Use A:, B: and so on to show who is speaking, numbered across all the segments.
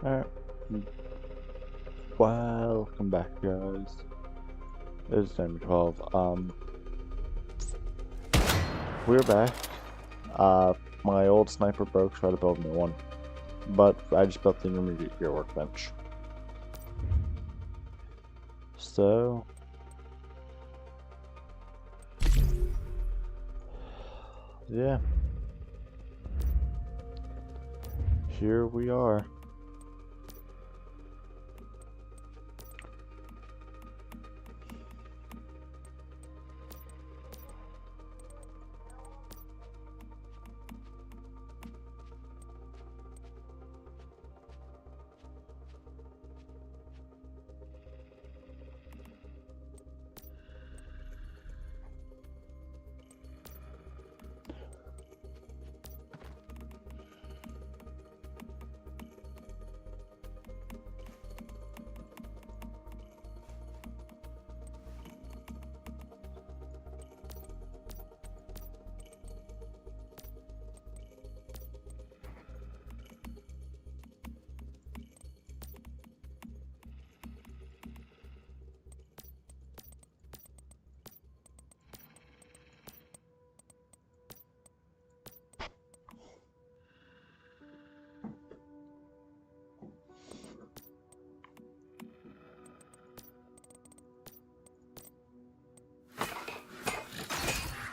A: Alright, welcome back guys. This is ep.5. We're back. My old sniper broke, so I had to build a new one. But I just built the intermediate gear workbench. So yeah. Here we are.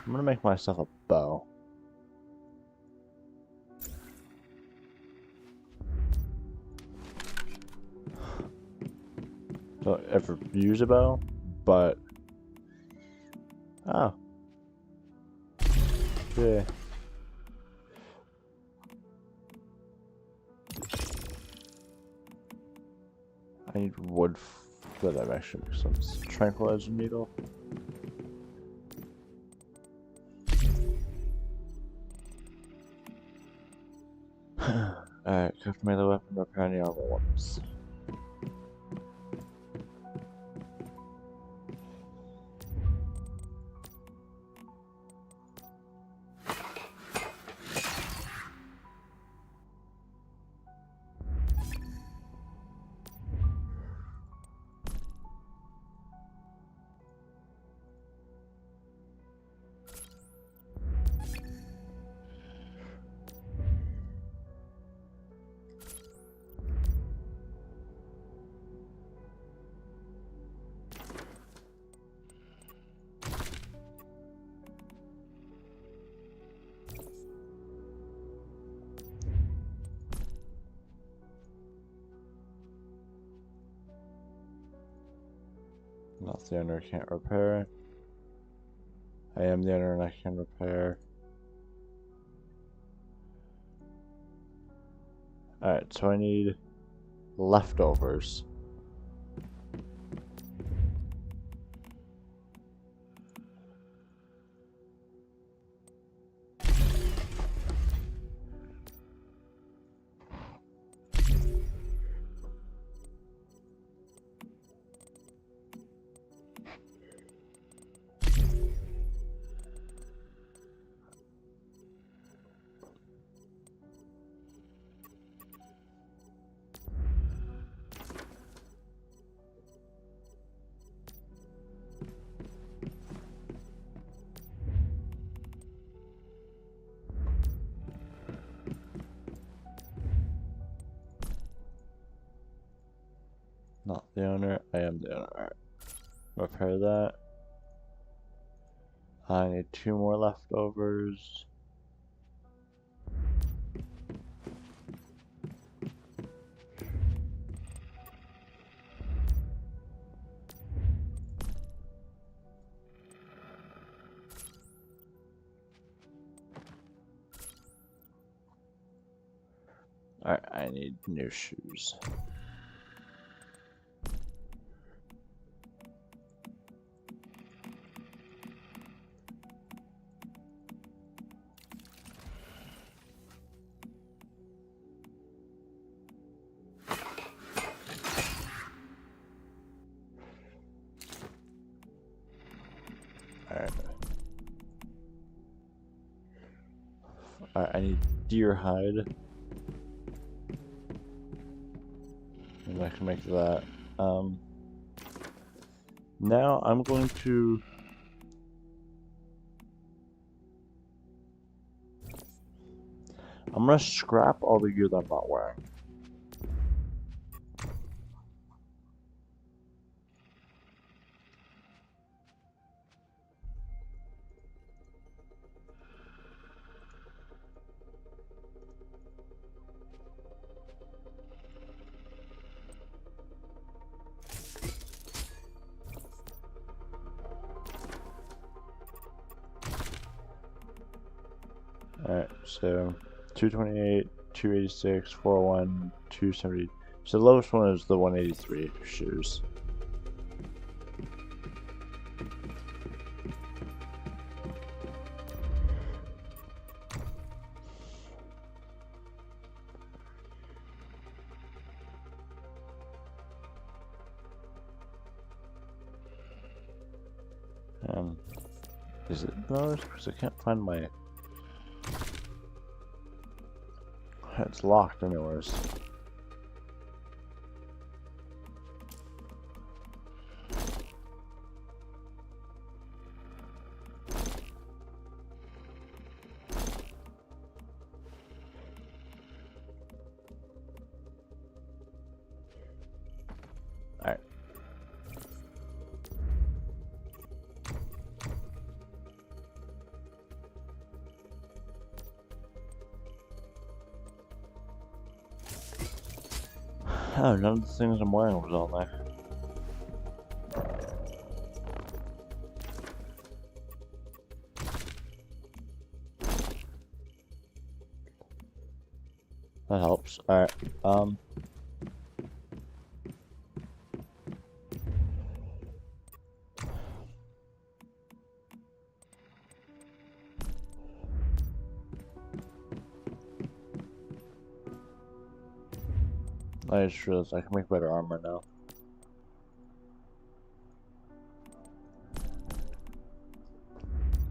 A: I'm gonna make myself a bow. Don't ever use a bow, but oh yeah. I need wood for that. Actually, some tranquilizer needle. Alright, craft melee weapon, repair any armor ones. Not the owner, can't repair. I am the owner and I can repair. Alright, so I need leftovers. Not the owner, I am the owner. Alright, repair that. I need 2 more leftovers. Alright, I need new shoes. Alright, I need deer hide. I can make that. Now I'm going to... I'm going to scrap all the gear that I'm not wearing. Alright, so 228, 286, 401, 270. So the lowest one is the 183 shoes. Is it lowest? Because I can't find my... It's locked anyways. Alright. Oh, none of the things I'm wearing was on there. That helps. Alright, I just realized I can make better armor now.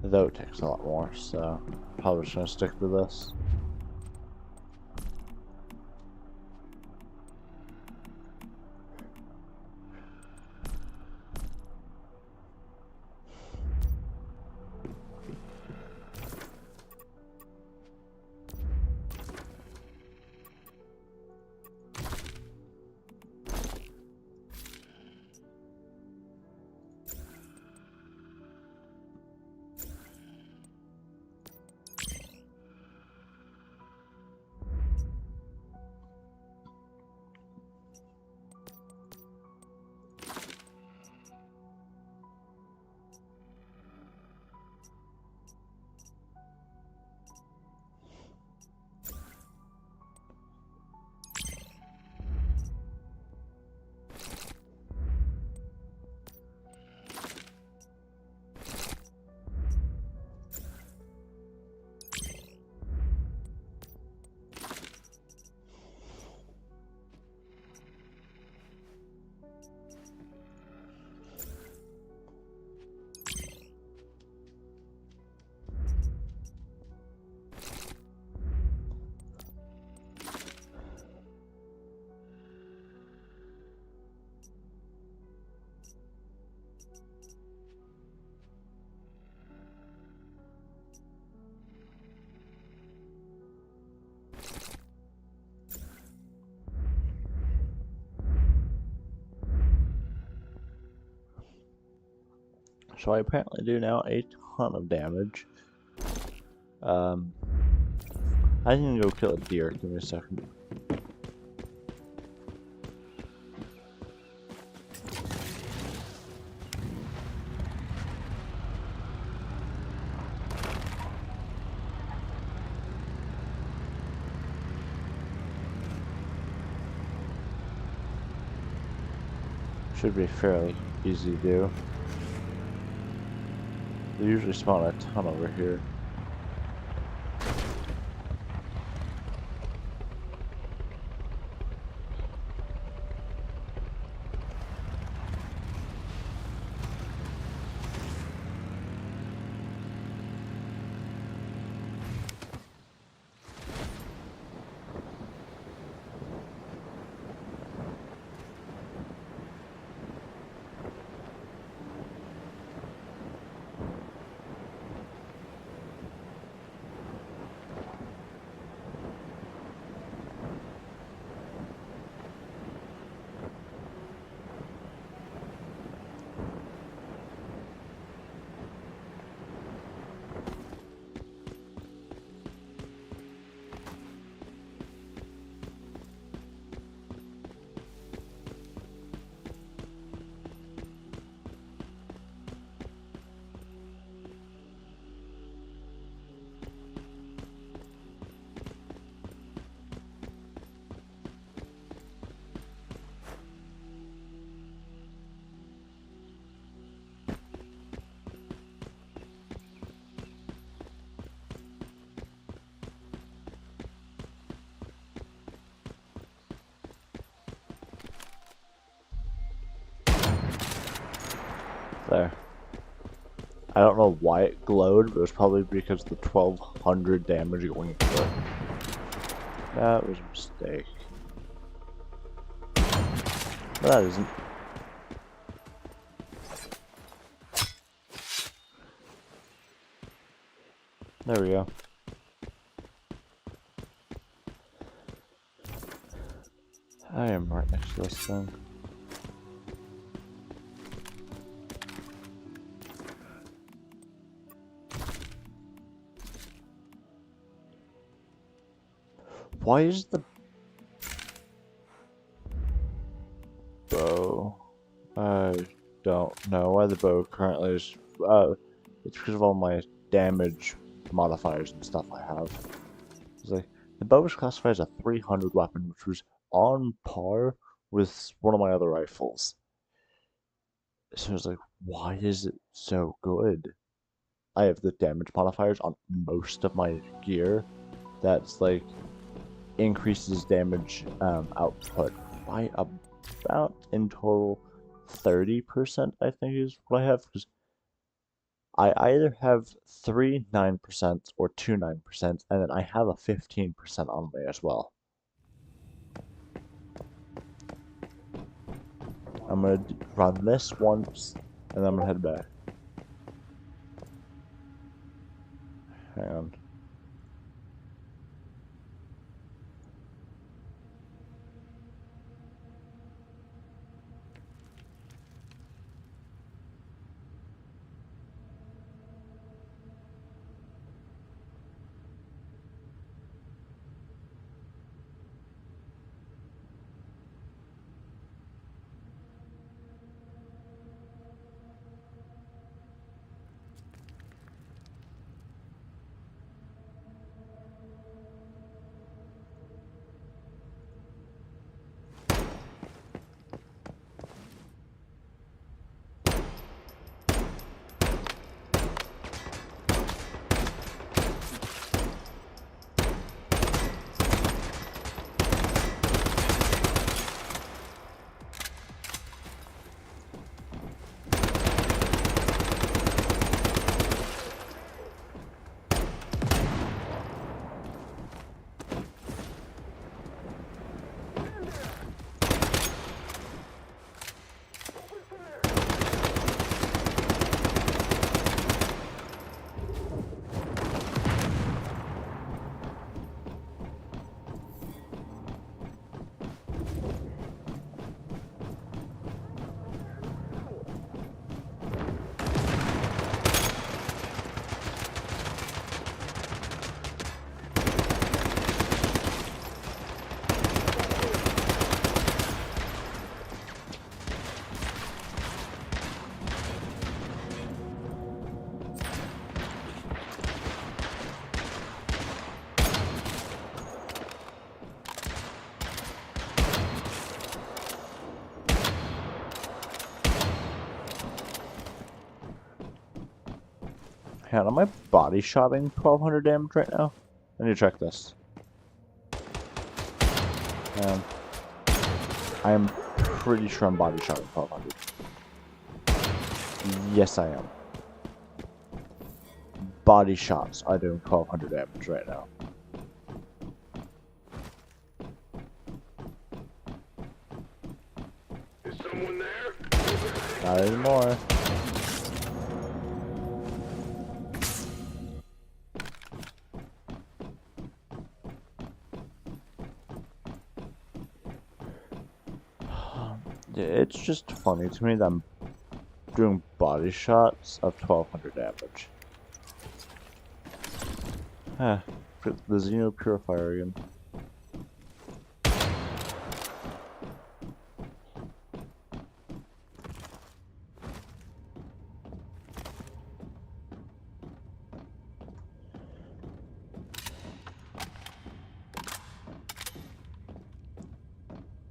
A: Though it takes a lot more, so probably just gonna stick to this. So I apparently do now a ton of damage. I can go kill a deer. Give me a second. Should be fairly easy to do. They usually spawn a ton over here. There. I don't know why it glowed, but it was probably because of the 1200 damage going into it. That was a mistake. But that isn't. There we go. I am right next to this thing. Why is the bow? I don't know why the bow currently is. It's because of all my damage modifiers and stuff I have. It's like the bow is classified as a 300 weapon, which was on par with one of my other rifles. So it's like, why is it so good? I have the damage modifiers on most of my gear. That's like increases damage output by about in total 30%, I think is what I have, because I either have 3 9% or 2 9%, and then I have a 15% on me as well. I'm gonna run this once, and then I'm gonna head back. Hang on. Hang on, am I body shotting 1200 damage right now? I need to check this. I am pretty sure I'm body shotting 1200. Yes, I am. Body shots are doing 1200 damage right now.
B: Is someone there?
A: Not anymore. It's just funny to me that I'm doing body shots of 1200 damage. The Xeno Purifier again.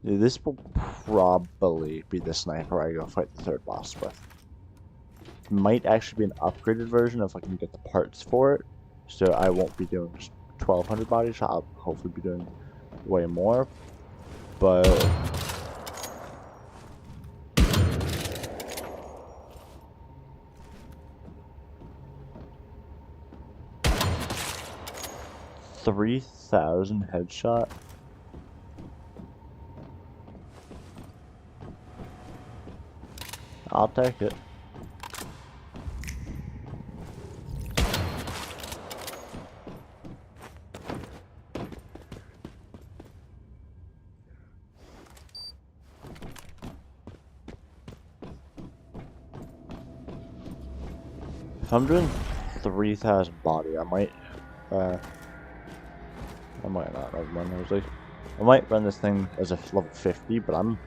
A: Dude, this will probably be the sniper I go fight the third boss with. It might actually be an upgraded version if I can get the parts for it. So I won't be doing just 1200 body shot. I'll hopefully be doing way more. But 3,000 headshot. I'll take it. If I'm doing 3,000 body, I might not. Never mind. I might run this thing as a level 50, but I'm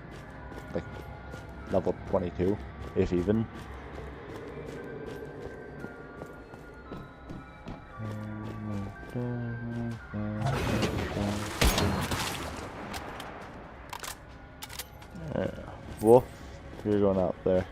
A: like level 22, if even. Wolf, you're going out there.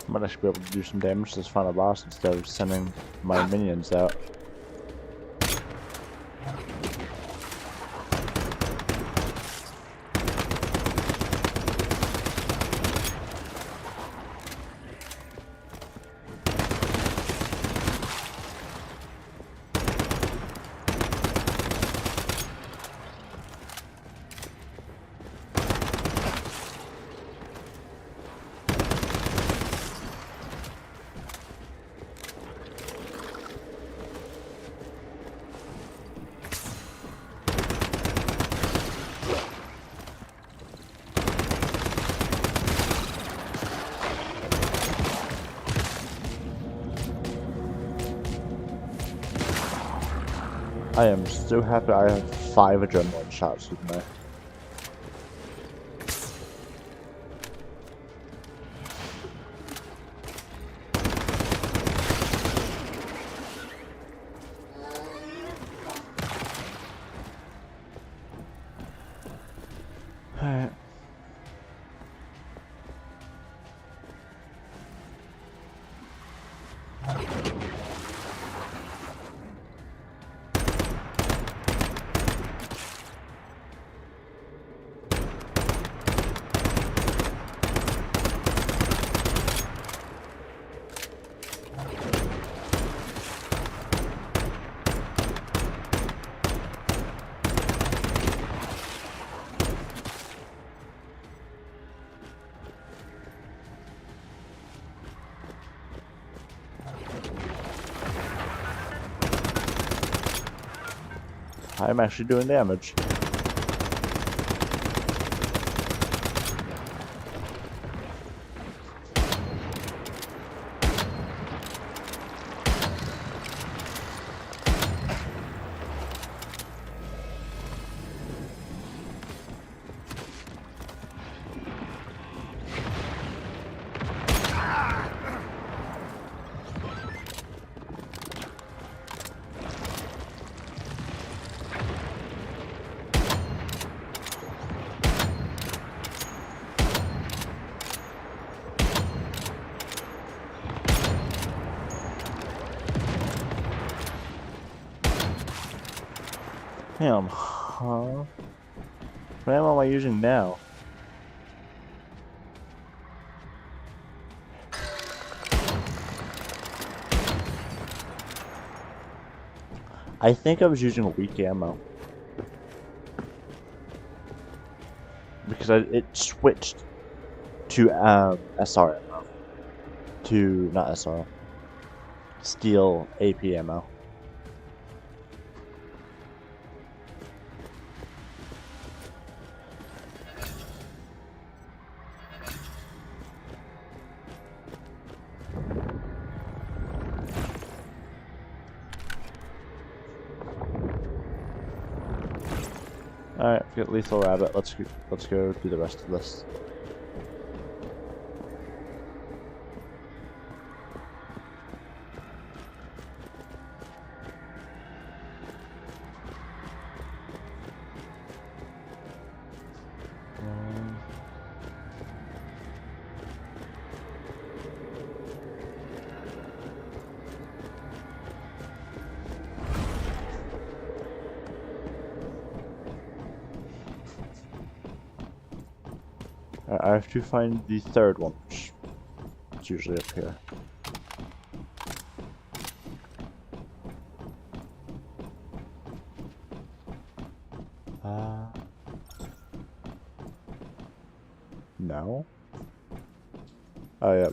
A: Might actually be able to do some damage to this final boss instead of sending my minions out. I am so happy I have 5 adrenaline shots with me. Alright. I'm actually doing damage. Damn, huh? What ammo am I using now? I think I was using weak ammo. Because it switched to SR ammo. To, not SR. Steel AP ammo. Alright, we got lethal rabbit. Let's go do the rest of this. I have to find the third one, which is usually up here. No? Oh, yeah.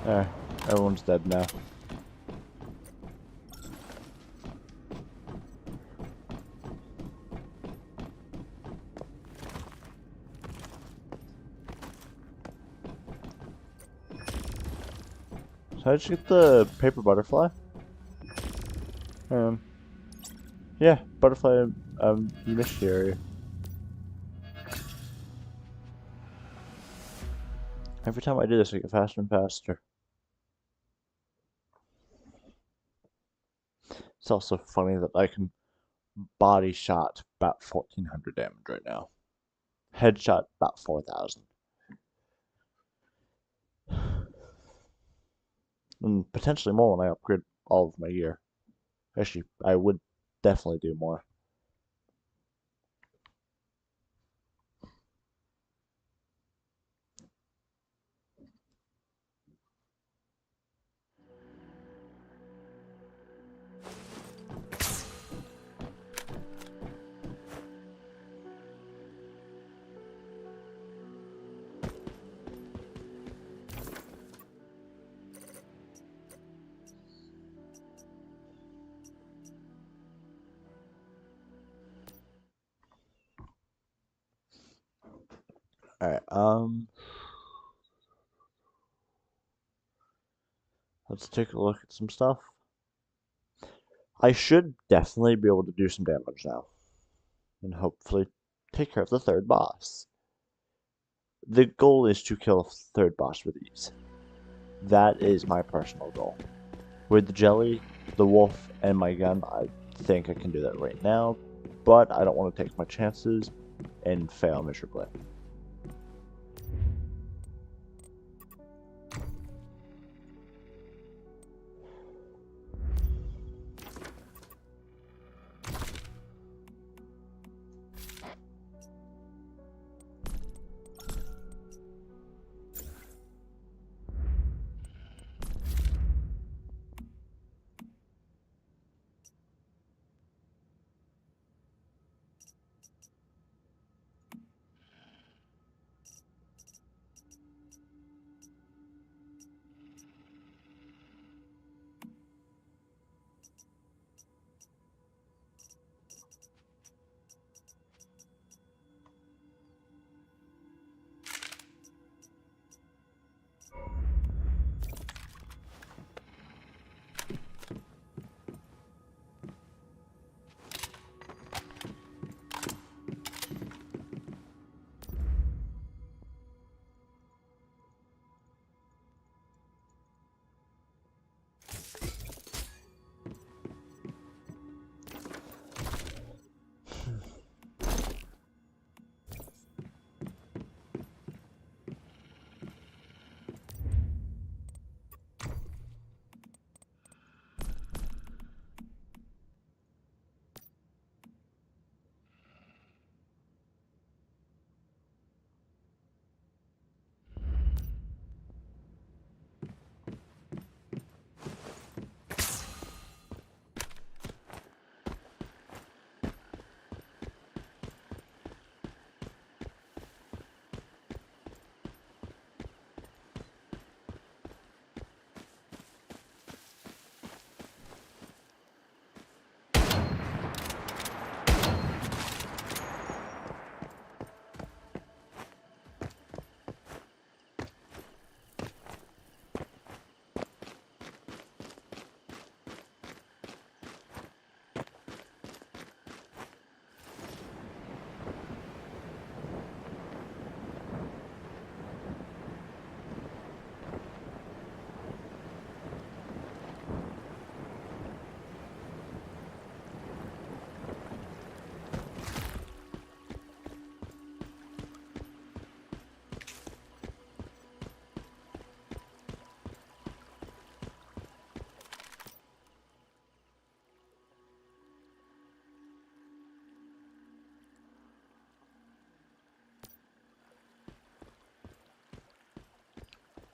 A: There. Everyone's dead now. So how'd you get the paper butterfly? Yeah, butterfly, area. Every time I do this, I get faster and faster. It's also funny that I can body shot about 1400 damage right now. Headshot about 4000. And potentially more when I upgrade all of my gear. Actually, I would definitely do more. Alright, let's take a look at some stuff. I should definitely be able to do some damage now. And hopefully take care of the third boss. The goal is to kill a third boss with ease. That is my personal goal. With the jelly, the wolf, and my gun, I think I can do that right now, but I don't want to take my chances and fail miserably.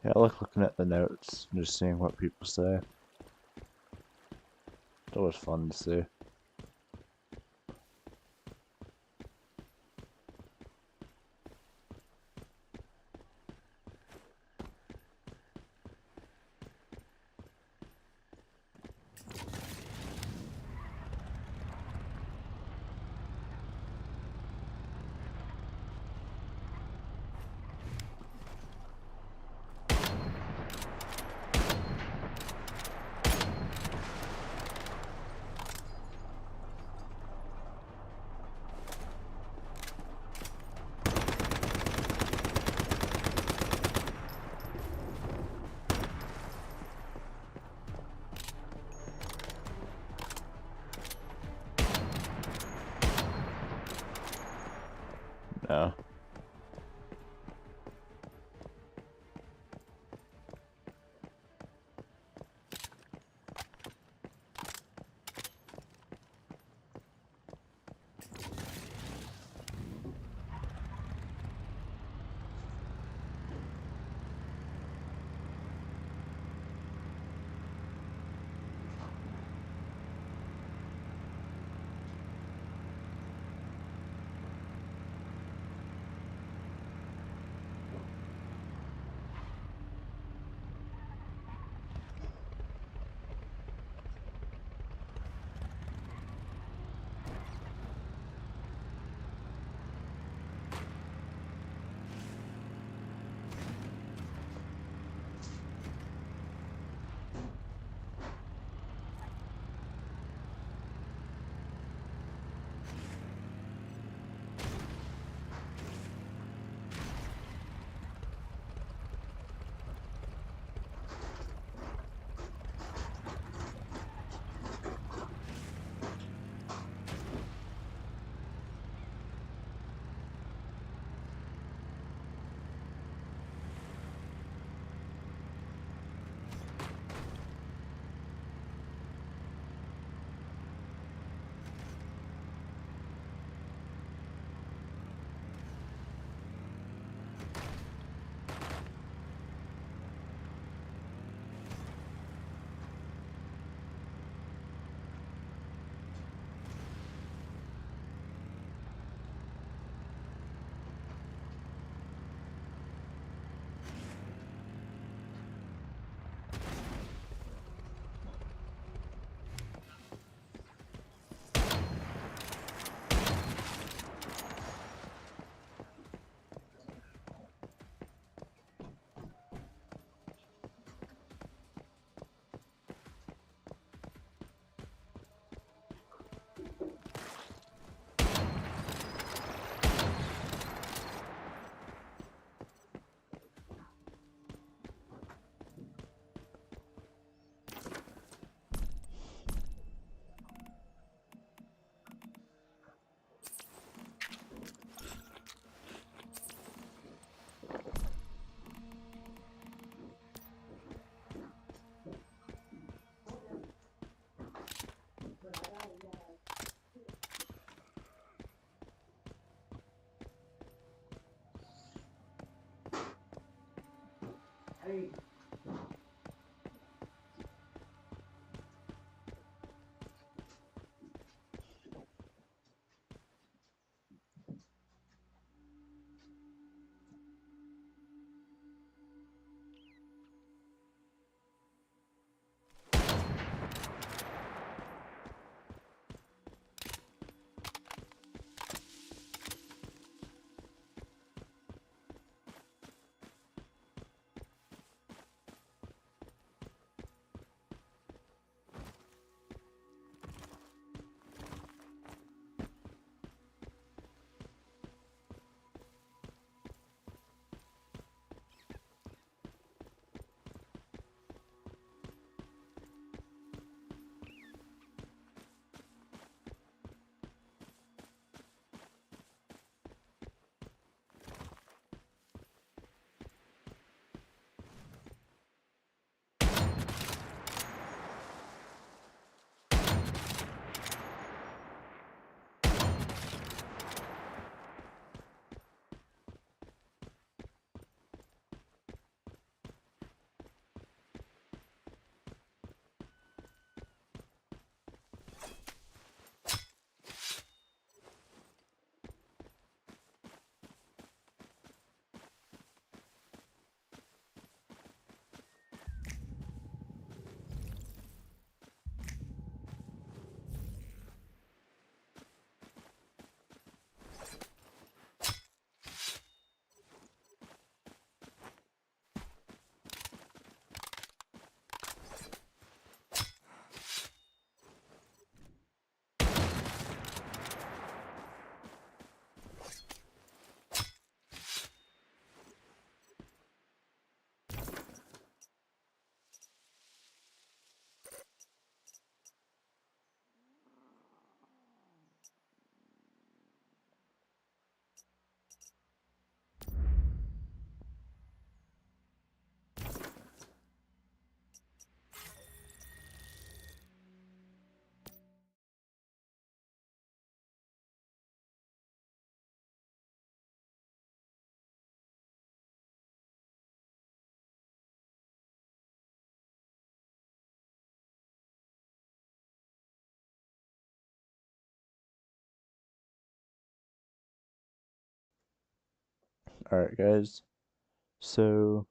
A: Yeah, I like looking at the notes and just seeing what people say. It's always fun to see. No. Alright, guys. So,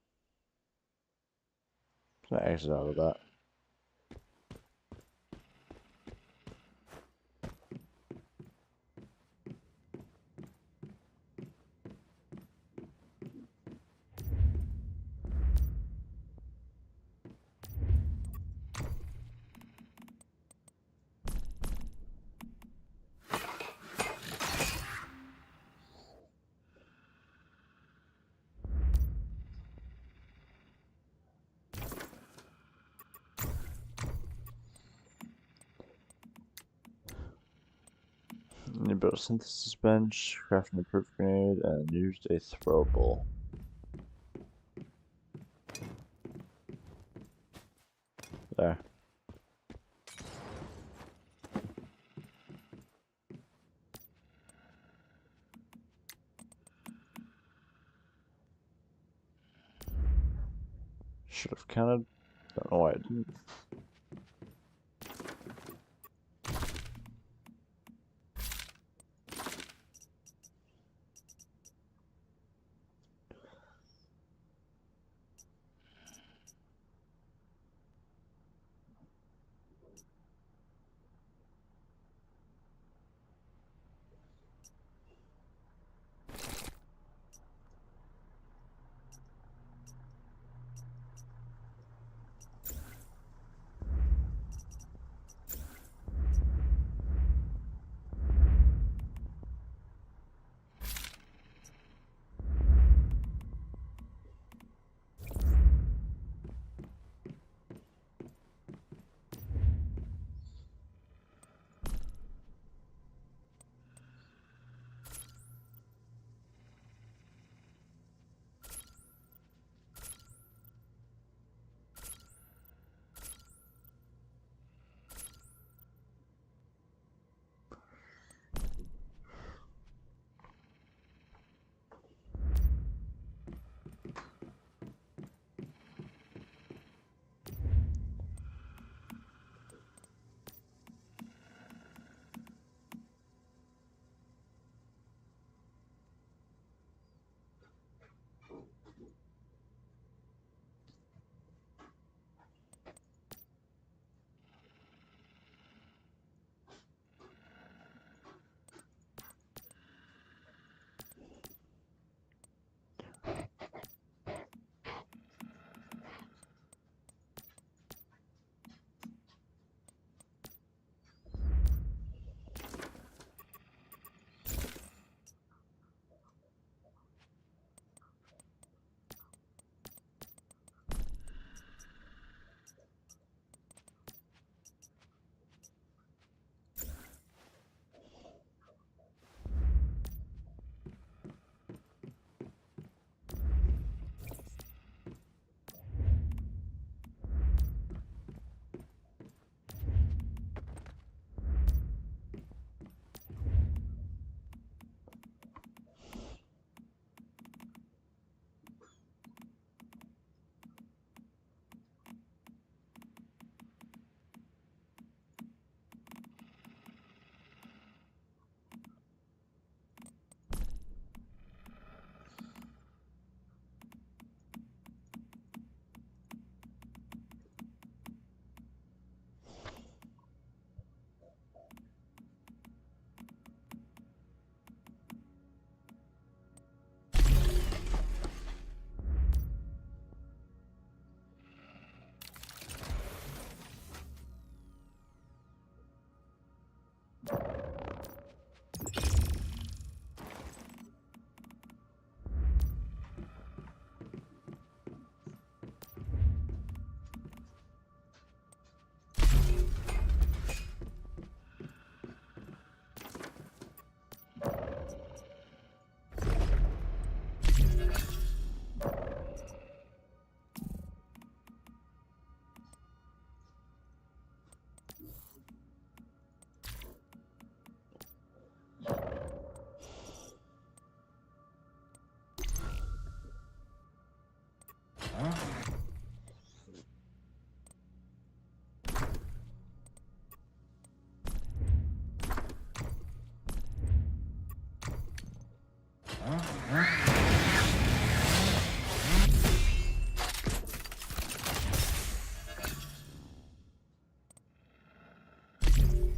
A: I'm gonna exit out of that. You built a synthesis bench, crafted a proof grenade, and used a throwable. There. Should have counted. Don't know why I didn't.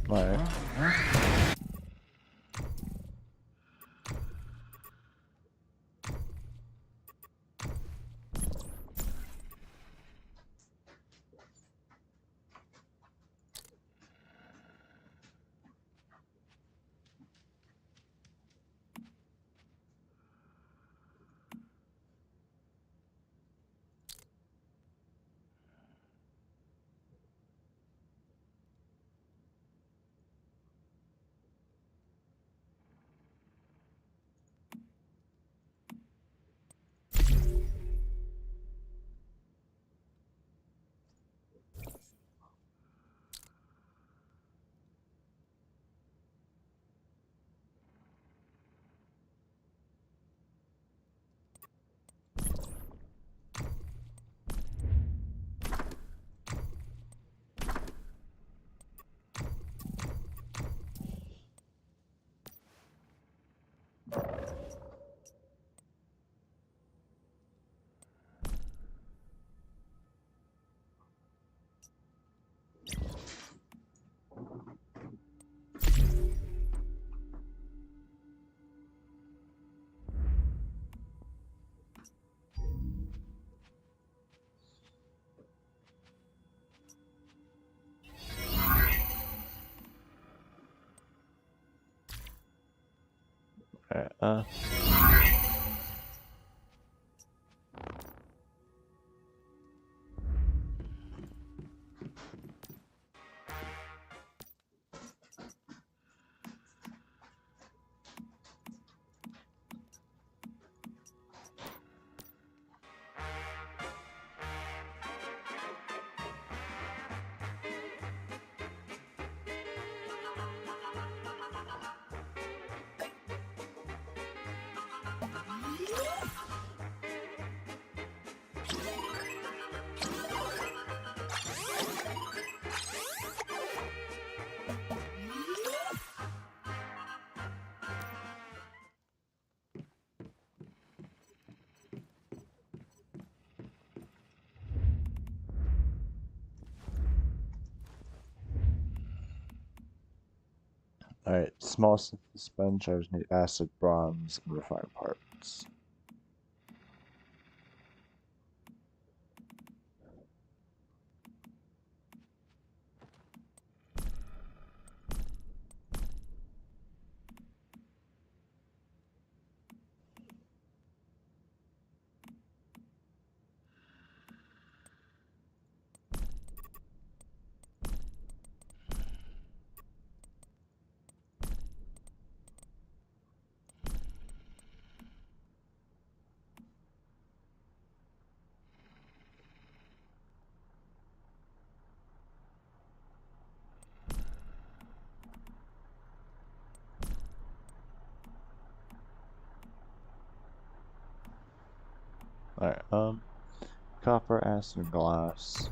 A: Alright. Alright, Alright, small spend charges need acid, bronze, and refined parts. Alright, copper, acid, and glass.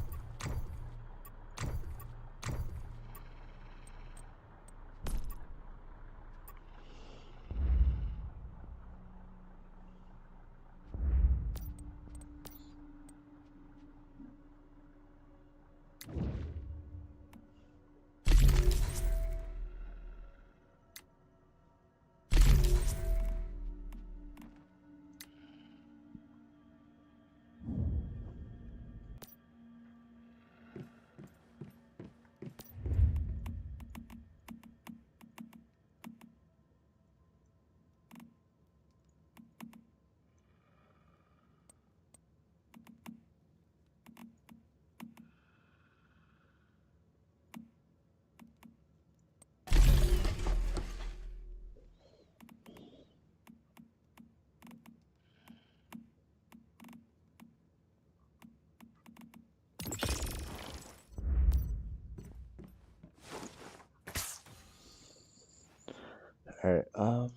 A: Alright,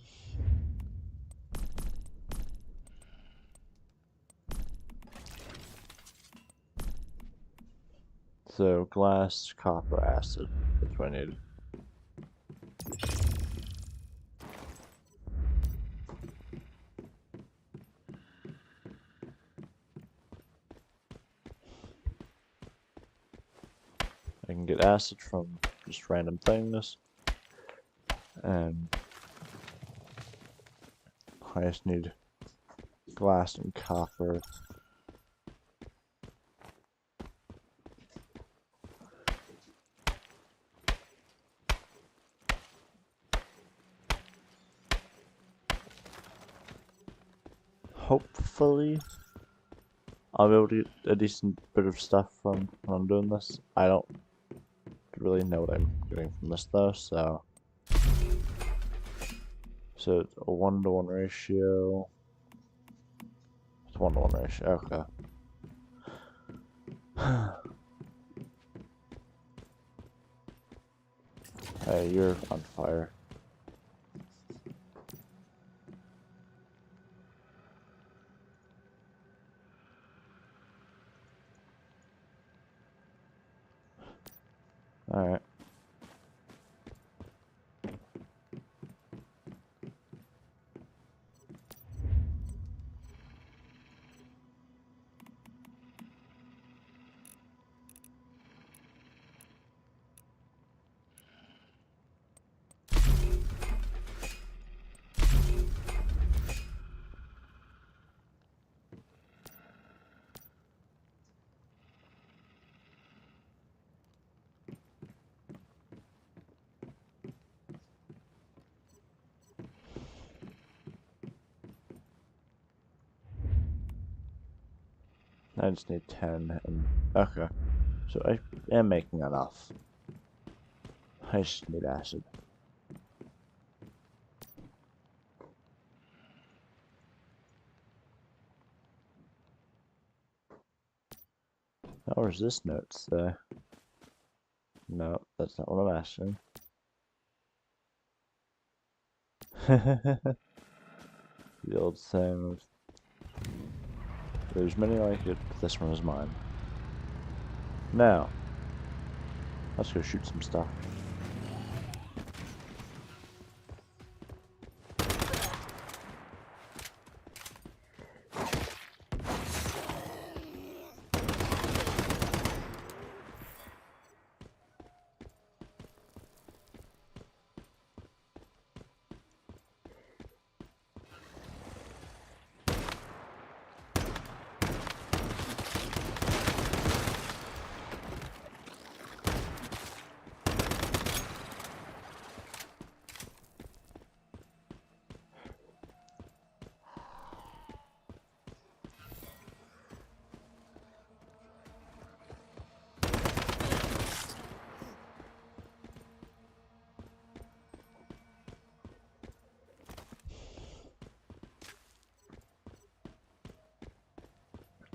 A: so glass, copper, acid. That's what I need. I can get acid from just random things. And I just need glass and copper. Hopefully, I'll be able to get a decent bit of stuff from when I'm doing this. I don't really know what I'm getting from this though, so it's a 1-to-1 ratio. It's 1-to-1 ratio. Okay. Hey, you're on fire. Alright. I just need 10 and okay. So I am making enough. I just need acid. Now where's this note say? No, that's not what I'm asking. The old saying of there's many like it, but this one is mine. Now, let's go shoot some stuff.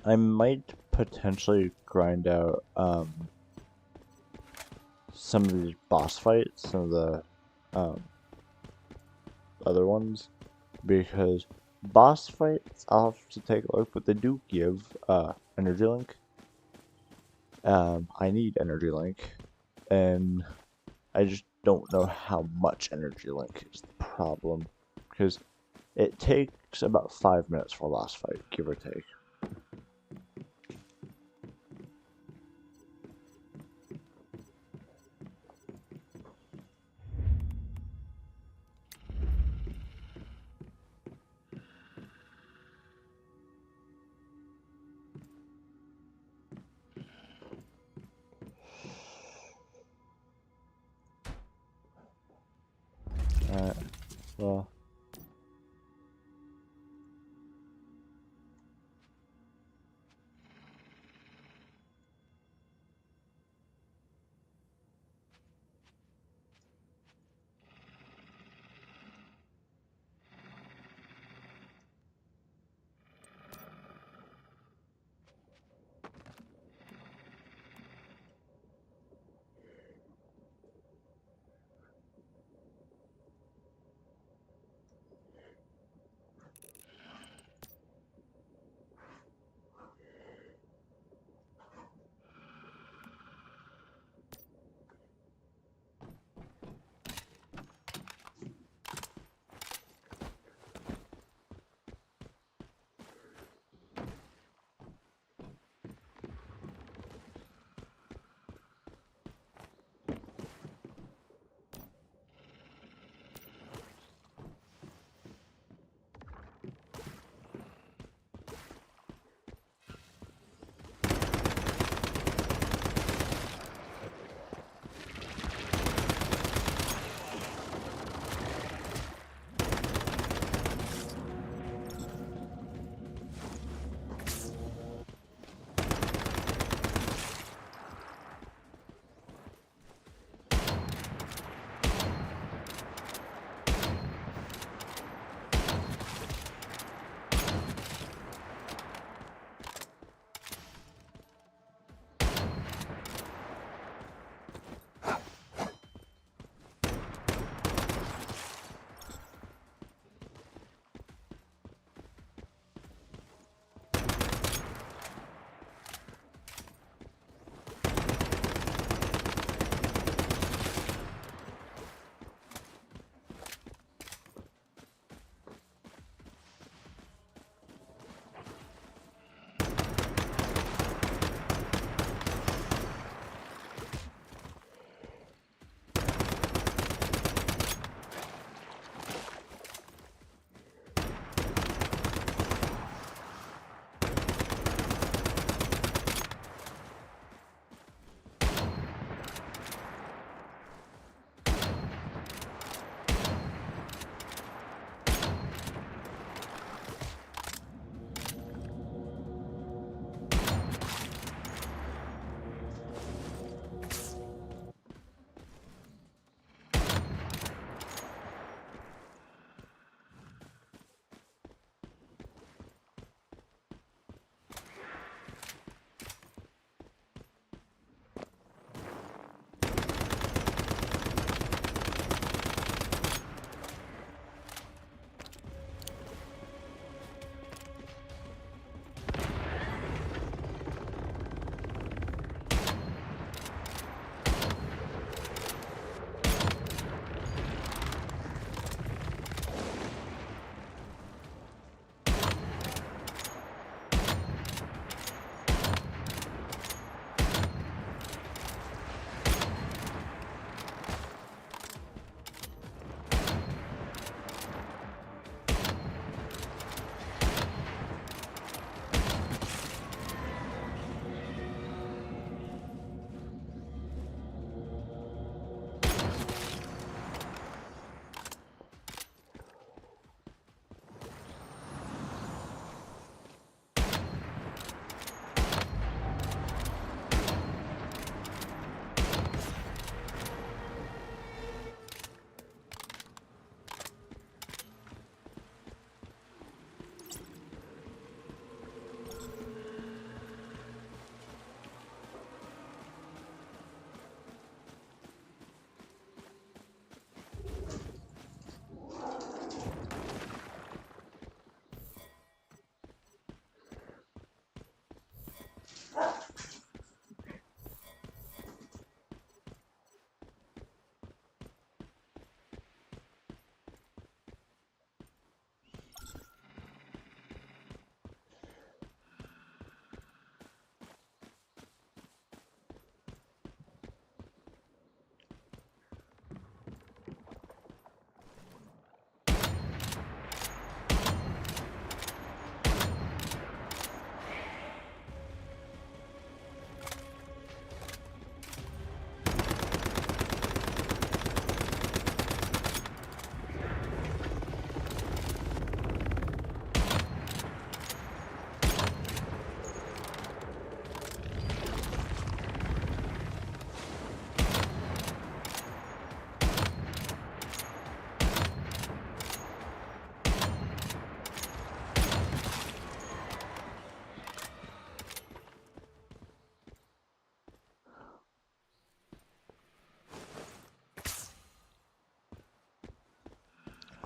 A: I might potentially grind out some of these boss fights, some of the other ones, because boss fights I'll have to take a look, but they do give energy link. I need energy link, and I just don't know how much energy link is the problem, because it takes about 5 minutes for a boss fight, give or take. Alright, well.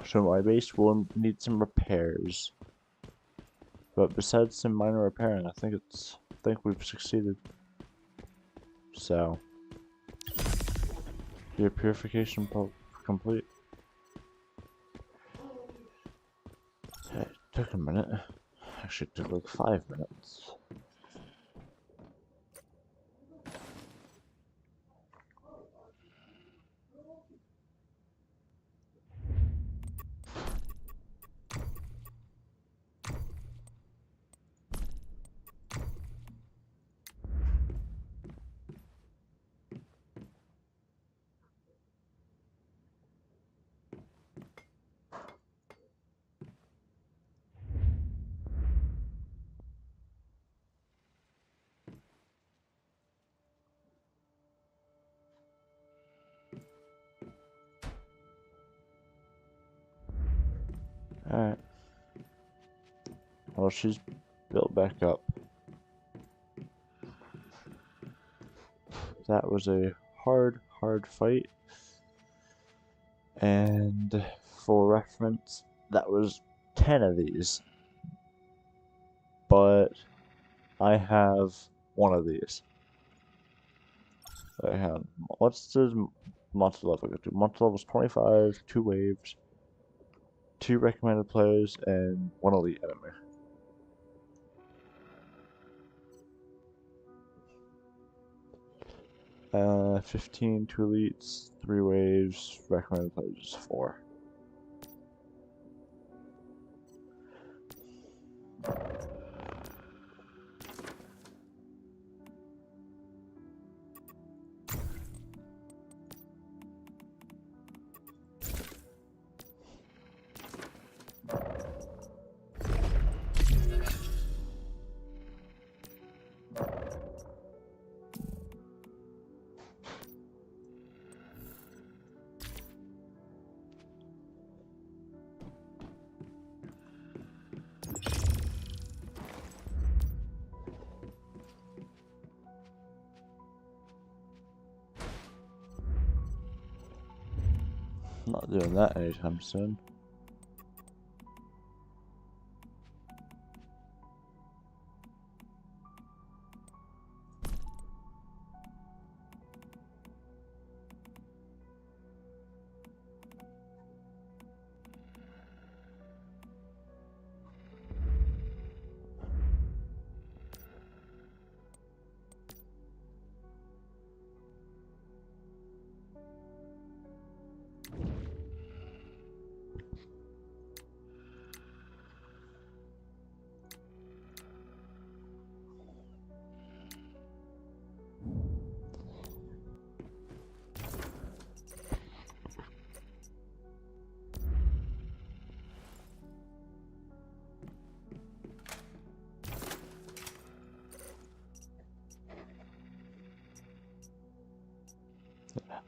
A: So my base will need some repairs. But besides some minor repairing, I think we've succeeded. So your purification complete. It took a minute. Actually, it took like 5 minutes. Alright. Well, she's built back up. That was a hard fight. And for reference, that was 10 of these. But I have one of these. I have, what's the monster level go to? Monster level is 25, 2 waves, 2 recommended players, and 1 elite enemy. Uh, 15, 2 elites, 3 waves, recommended players is 4. Not doing that anytime soon.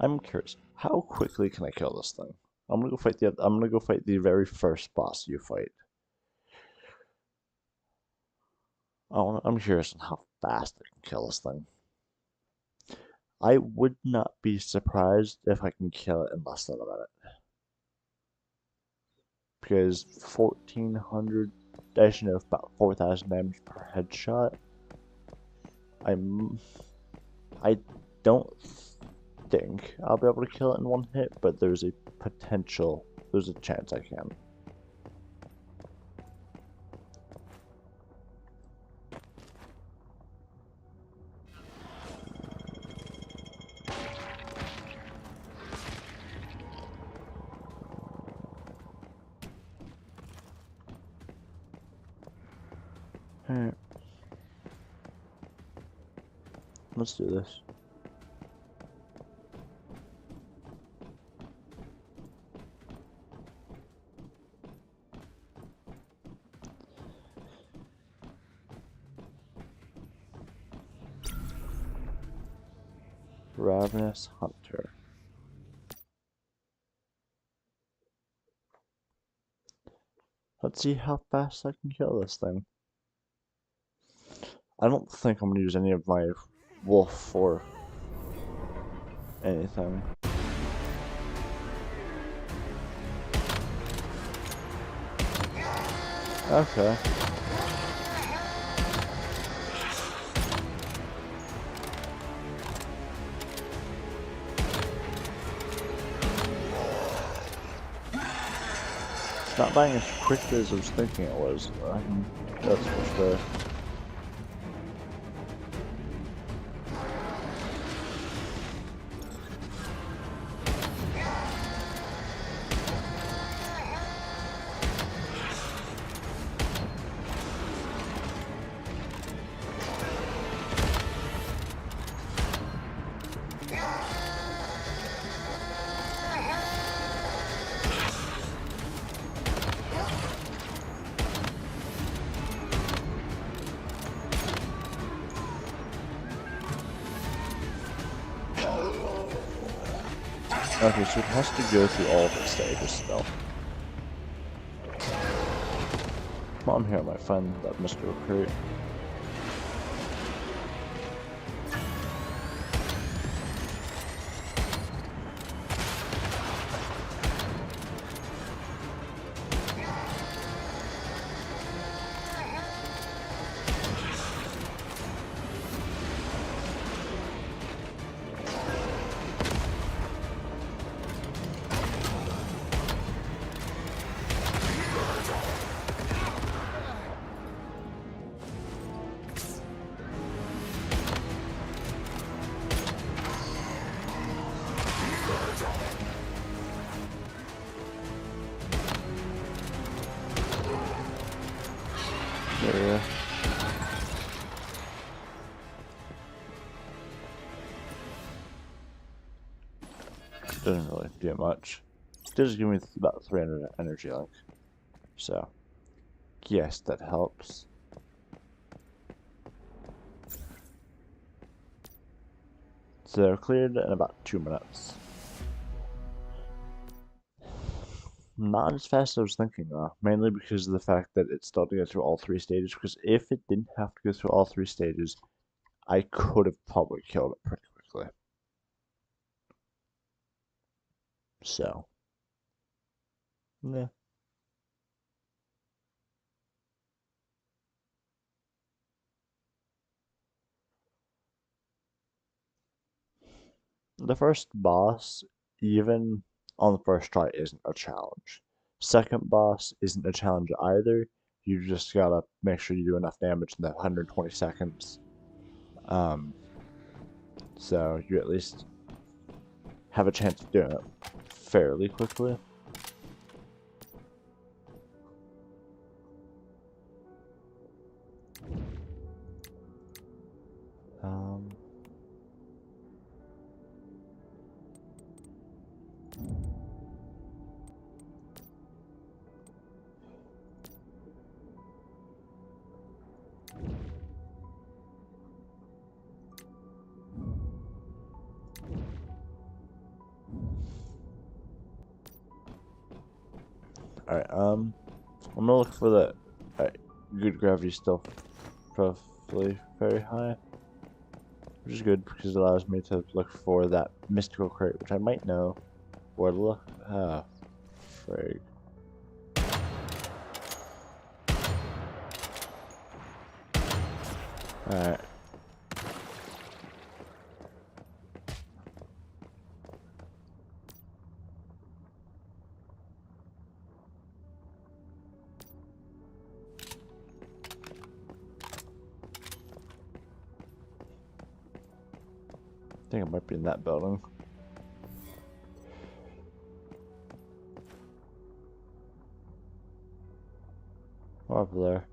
A: I'm curious, how quickly can I kill this thing? I'm gonna go fight the very first boss you fight. Oh, I'm curious on how fast I can kill this thing. I would not be surprised if I can kill it in less than a minute. Because 1400, actually no, about 4000 damage per headshot. I don't think I'll be able to kill it in one hit, but there's a chance I can. Alright. Let's do this. Ravenous Hunter. Let's see how fast I can kill this thing. I don't think I'm gonna use any of my wolf or anything. Okay. It's not dying as quickly as I was thinking it was. That's for sure. Okay, so it has to go through all of its stages still. Come on here, my friend, that Mr. Recruit. There. Doesn't really do much. It does give me about 300 energy link. So, yes, that helps. So they're cleared in about 2 minutes. Not as fast as I was thinking, though. Mainly because of the fact that it still had to go through all 3 stages. Because if it didn't have to go through all 3 stages, I could have probably killed it pretty quickly. So, yeah. The first boss, even on the first try, isn't a challenge. Second boss isn't a challenge either. You just gotta make sure you do enough damage in that 120 seconds. Um, so you at least have a chance of doing it fairly quickly. Um, Alright, I'm gonna look for the good gravity still probably very high, which is good because it allows me to look for that mystical crate, which I might know where to look. Ah, frig. Alright. I think it might be in that building. Or up there.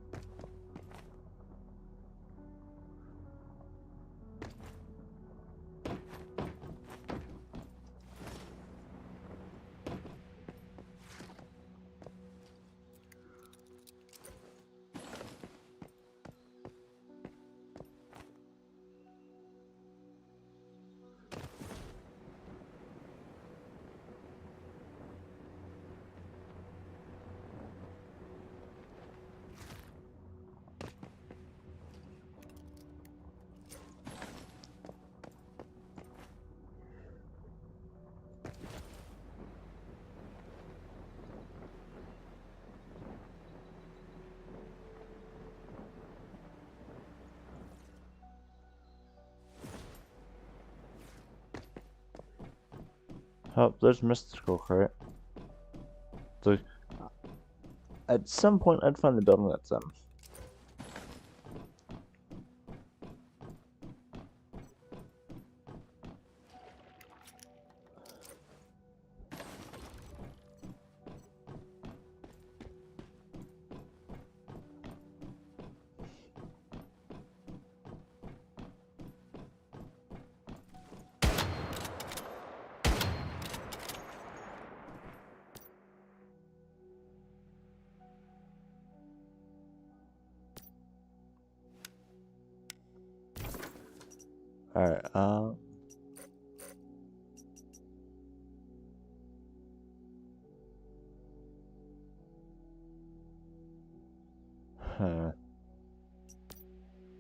A: Oh, there's mystical crate. So, at some point, I'd find the building that's them. Alright, huh.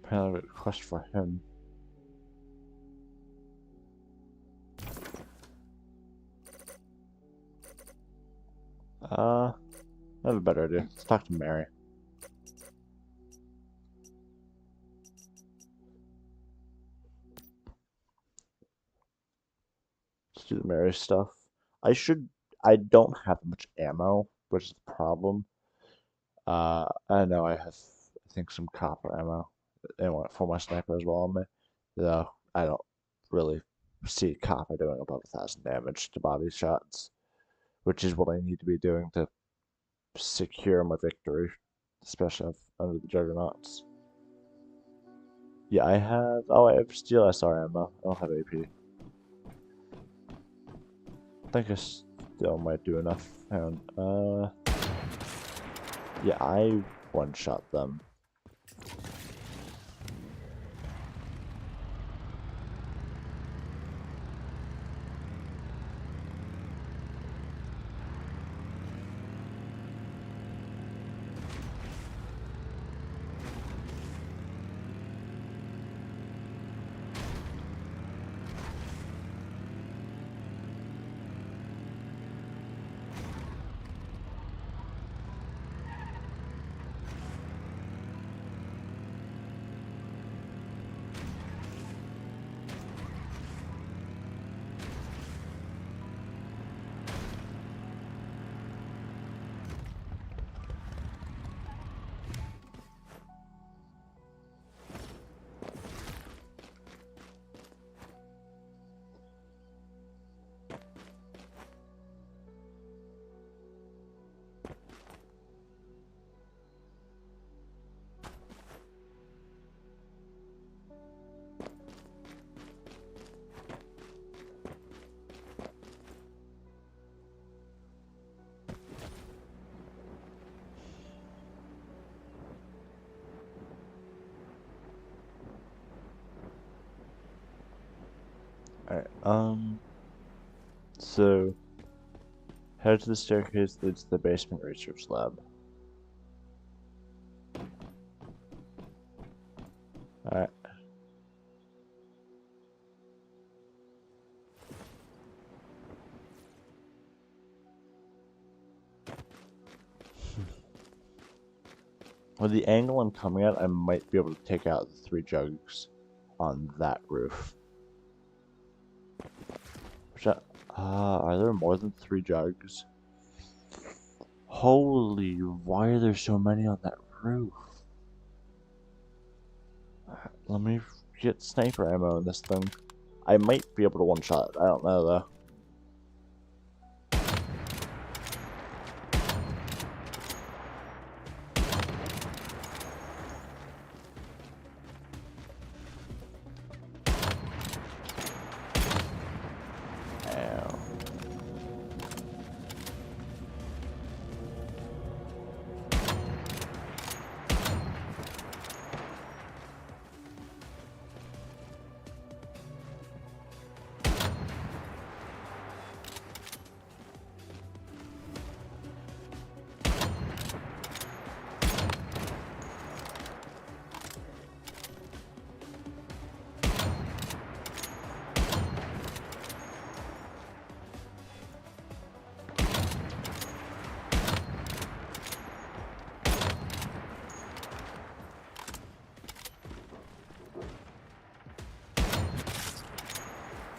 A: Apparently, a request for him. I have a better idea. Let's talk to Mary. Let's do the Mary stuff. I don't have much ammo, which is the problem. I know I have, I think, some copper ammo and for my sniper as well on me. Though I don't really see copper doing above 1,000 damage to body shots, which is what I need to be doing to secure my victory, especially under the juggernauts. Yeah, I have. Oh, I have steel SR ammo. I don't have AP. I think I still might do enough. Hang on. Yeah, I one-shot them. Alright, so head to the staircase that leads to the basement research lab. Alright. With the angle I'm coming at, I might be able to take out the 3 jugs on that roof. Are there more than 3 jugs? Holy, why are there so many on that roof? Let me get sniper ammo in this thing. I might be able to one-shot it. I don't know, though. Ow.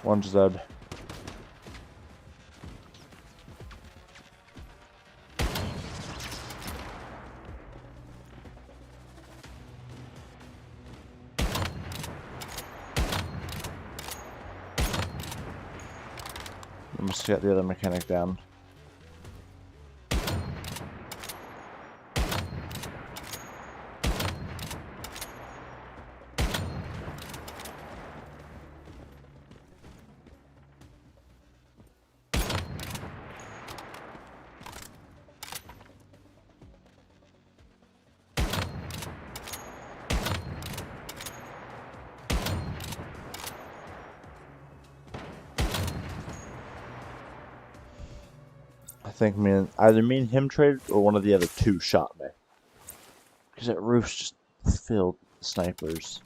A: One's dead. least got the other mechanic down. I think either me and him traded or one of the other two shot me. Because that roof's just filled with snipers.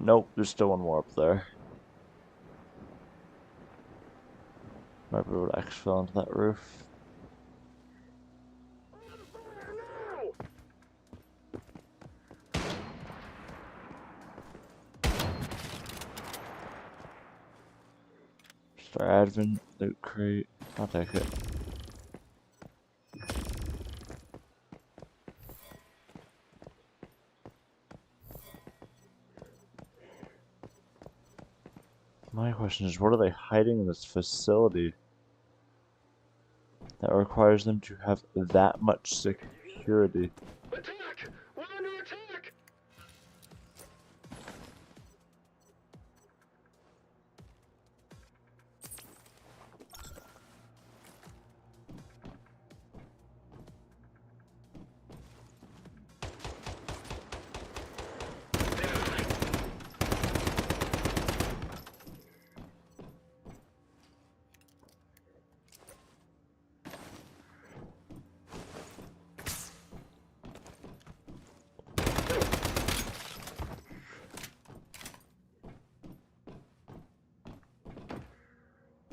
A: Nope, there's still one more up there. Might be able to exfil into that roof. Star advent, loot crate. I'll take it. My question is, what are they hiding in this facility that requires them to have that much security?
B: Attack! We're under attack!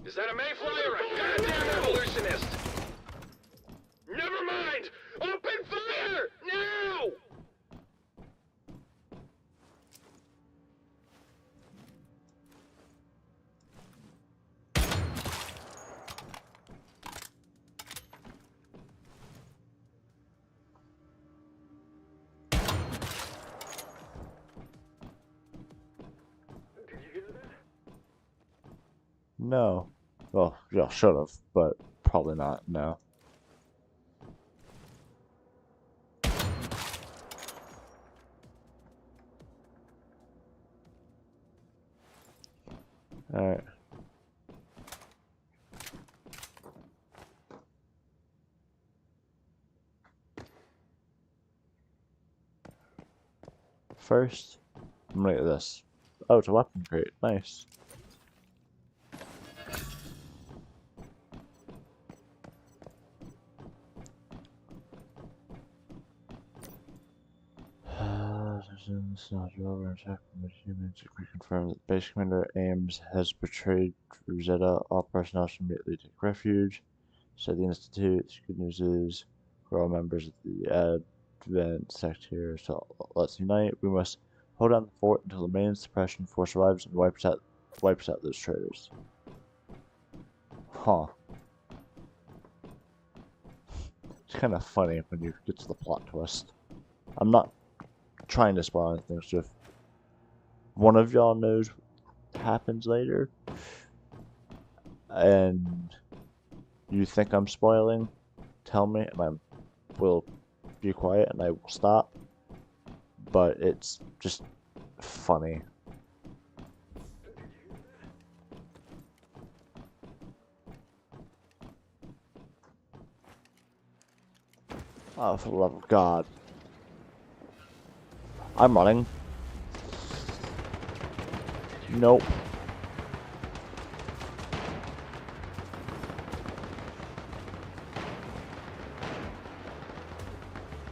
B: Is that a mayfly or a goddamn evolutionist? Never mind! Open fire! Now! Did you hear that?
A: No. Well, yeah, should have, but probably not. No. Alright. First, I'm gonna get this. Oh, it's a weapon crate. Nice. It's not over attack from the humans. We confirm that Base Commander Ames has betrayed Rosetta. All personnel should immediately take refuge. Said the Institute. The good news is we're all members of the Advent sect here, so let's unite. We must hold down the fort until the main suppression force survives and wipes out those traitors. Huh. It's kind of funny when you get to the plot twist. I'm not trying to spoil anything, so if one of y'all knows what happens later and you think I'm spoiling, tell me and I will be quiet and I will stop. But it's just funny. Oh, for the love of God. I'm running. Nope.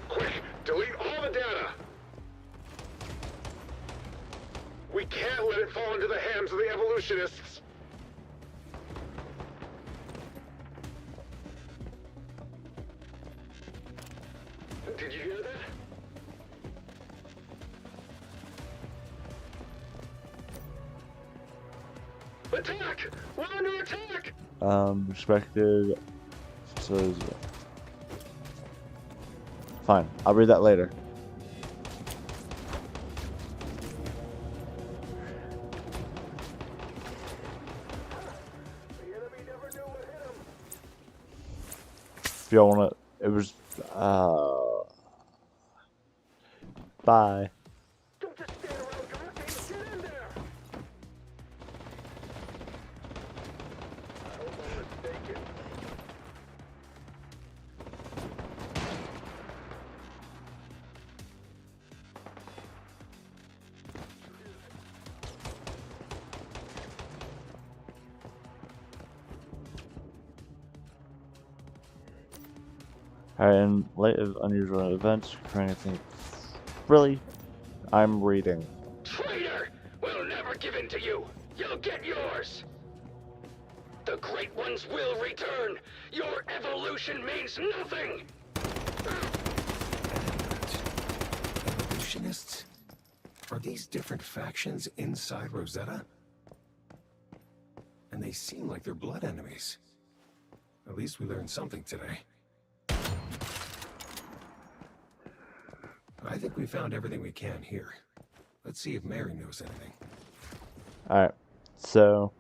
B: Quick! Delete all the data! We can't let it fall into the hands of the evolutionists! Did you hear that? Attack! We're under attack!
A: Expected. So, fine. I'll read that later.
B: The enemy never knew what hit him.
A: If y'all wanna, it was. Bye.
B: Don't just stand around gawking. Get in there. I hope I'm mistaken.
A: Alright, in light of unusual events, anything. Really? I'm reading.
B: Traitor! We'll never give in to you. You'll get yours. The Great Ones will return. Your evolution means nothing.
C: Evolutionists? Are these different factions inside Rosetta? And they seem like they're blood enemies. At least we learned something today. I think we found everything we can here. Let's see if Mary knows anything.
A: Alright, so.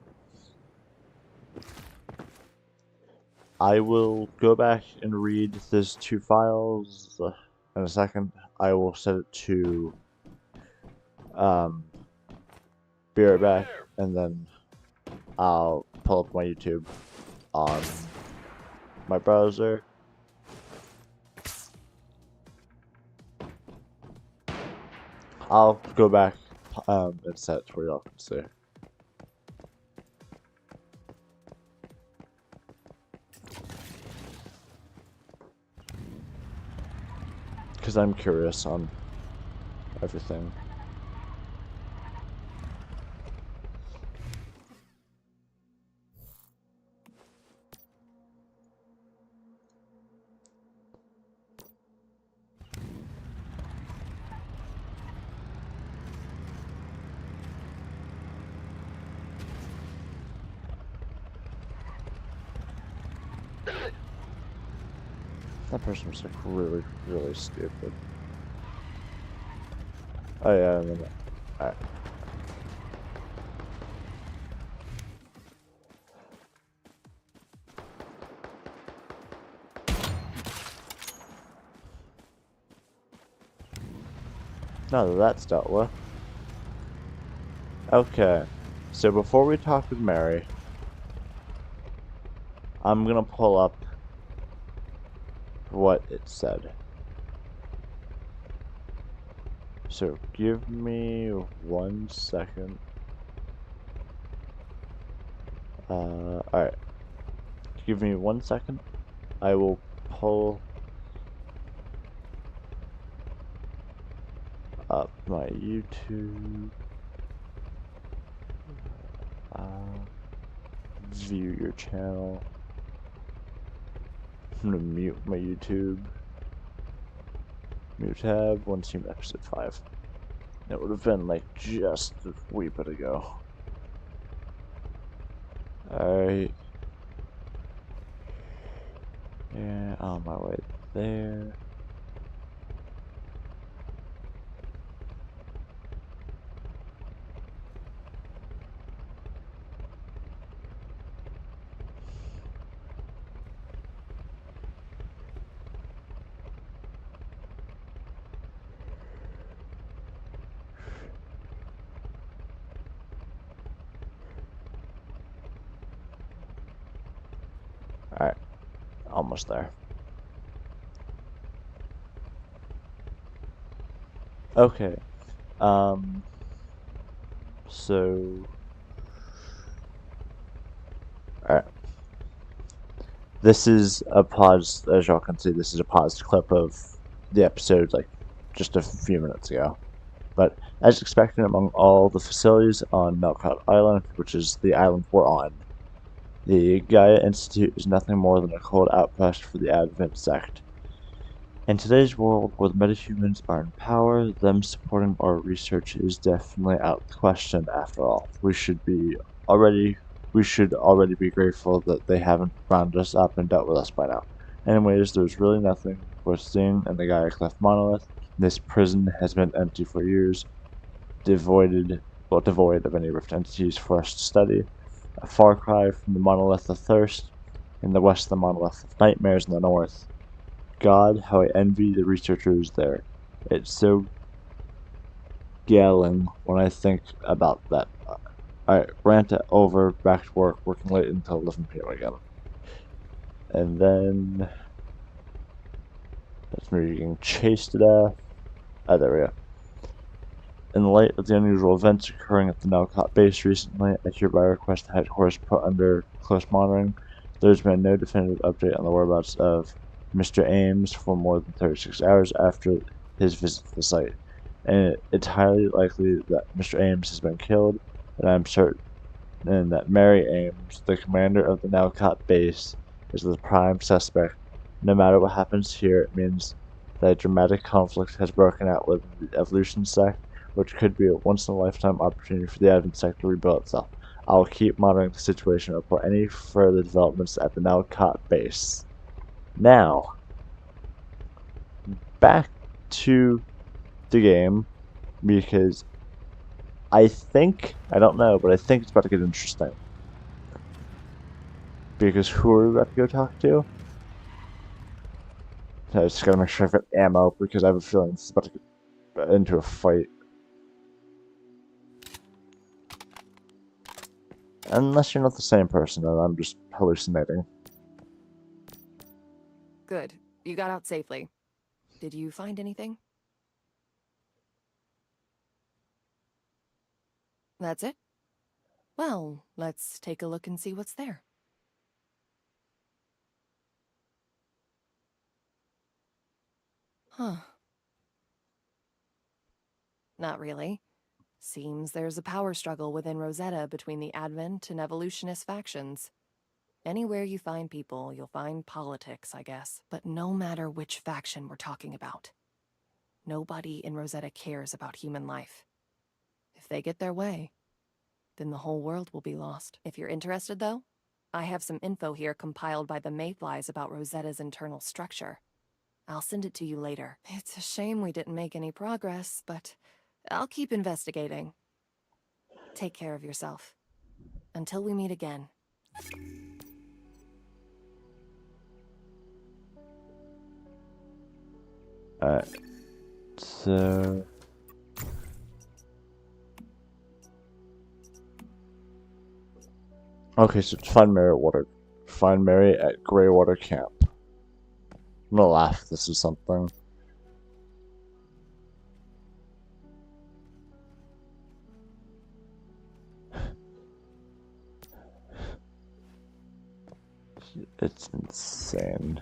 A: I will go back and read these two files in a second. I will set it to be right back, and then I'll pull up my YouTube on my browser. I'll go back and set it to where y'all can see. Because I'm curious on everything. That person was like really, really stupid. Oh yeah, I mean, alright. Now that that's dealt with. Okay, so before we talk with Mary, I'm gonna pull up what it said. So give me 1 second. Alright. Give me 1 second. I will pull up my YouTube. View your channel. I'm gonna mute my YouTube. Mute tab, one team episode 5. That would have been like just a wee bit ago. Alright. Yeah, on my way there. Alright, almost there. Okay, so... Alright. This is a paused, as y'all can see, this is a paused clip of the episode, like, just a few minutes ago. But, as expected, among all the facilities on Melcott Island, which is the island we're on, the Gaia Institute is nothing more than a cold outpost for the Advent sect. In today's world, where the metahumans are in power, them supporting our research is definitely out of the question after all. We should be already we should already be grateful that they haven't rounded us up and dealt with us by now. Anyways, there's really nothing worth seeing in the Gaia Clef monolith. This prison has been empty for years, devoid of any rift entities for us to study. A far cry from the monolith of thirst, in the west the monolith of nightmares in the north. God, how I envy the researchers there. It's so galling when I think about that. I rant it over, back to work, working late until 11 p.m. again. And then that's me getting chased to death. Ah, there we go. In the light of the unusual events occurring at the Nalcott base recently, I hereby request the headquarters put under close monitoring. There's been no definitive update on the whereabouts of Mr. Ames for more than 36 hours after his visit to the site, and it's highly likely that Mr. Ames has been killed, and I'm certain that Mary Ames, the commander of the Nalcott base, is the prime suspect. No matter what happens here, it means that a dramatic conflict has broken out within the evolution sect, which could be a once-in-a-lifetime opportunity for the Advent sect to rebuild itself. I will keep monitoring the situation and report any further developments at the Nalcott base. Now, back to the game, because I don't know, but I think it's about to get interesting. Because who are we about to go talk to? I just gotta make sure I've got ammo, because I have a feeling this is about to get into a fight. Unless you're not the same person, and I'm just hallucinating.
D: Good. You got out safely. Did you find anything? That's it? Well, let's take a look and see what's there. Huh. Not really. Seems there's a power struggle within Rosetta between the Advent and Evolutionist factions. Anywhere you find people, you'll find politics, I guess. But no matter which faction we're talking about, nobody in Rosetta cares about human life. If they get their way, then the whole world will be lost. If you're interested, though, I have some info here compiled by the Mayflies about Rosetta's internal structure. I'll send it to you later. It's a shame we didn't make any progress, but I'll keep investigating. Take care of yourself. Until we meet again.
A: Alright. So... okay, so find Mary at Greywater Camp. I'm gonna laugh if this is something. It's insane.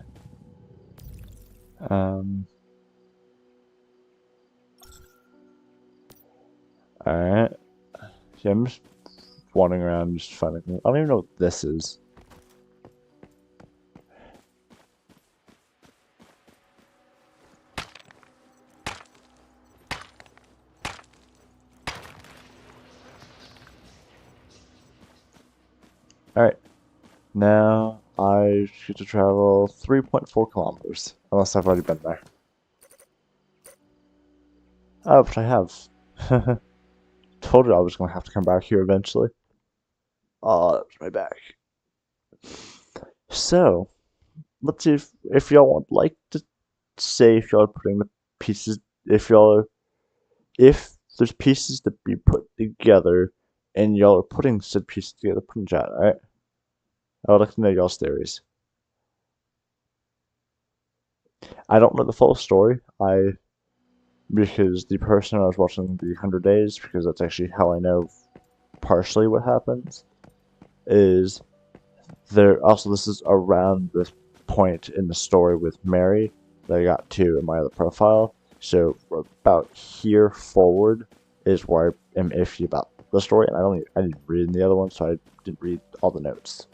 A: Alright. Yeah, I'm just wandering around, just finding. I don't even know what this is. Alright. Now I get to travel 3.4 kilometers. Unless I've already been there. Oh, but I have. Told you I was gonna have to come back here eventually. Oh, that was my back. So, let's see if y'all would like to say if y'all are putting the pieces, if there's pieces to be put together, and y'all are putting said pieces together, put in chat, alright? I would like to know y'all's theories. I don't know the full story. Because the person I was watching the 100 Days, because that's actually how I know partially what happens, is there. Also, this is around this point in the story with Mary that I got to in my other profile. So about here forward is where I am iffy about the story, and I didn't read in the other one, so I didn't read all the notes.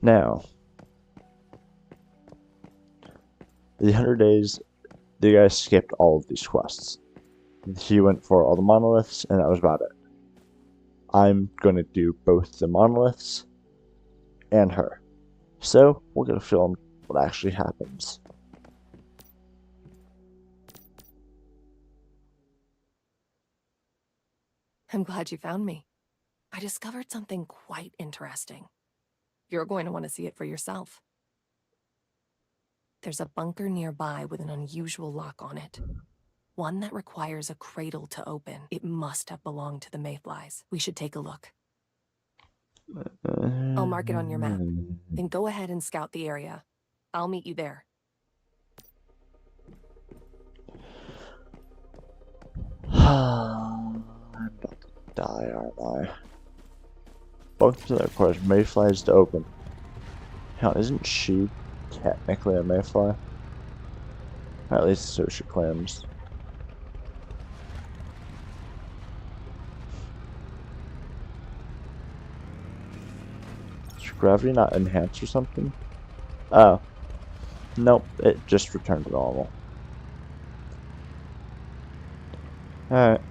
A: Now, the 100 Days. The guy skipped all of these quests. He went for all the monoliths, and that was about it. I'm gonna do both the monoliths and her. So we're gonna film what actually happens.
D: I'm glad you found me. I discovered something quite interesting. You're going to want to see it for yourself. There's a bunker nearby with an unusual lock on it. One that requires a cradle to open. It must have belonged to the mayflies. We should take a look. I'll mark it on your map. Then go ahead and scout the area. I'll meet you there.
A: I'm about to die, aren't I? Bunker that requires mayflies to open. Hell, isn't she technically a mayfly? Or at least so she claims. Is gravity not enhanced or something? Oh. Nope, it just returned to normal. Alright.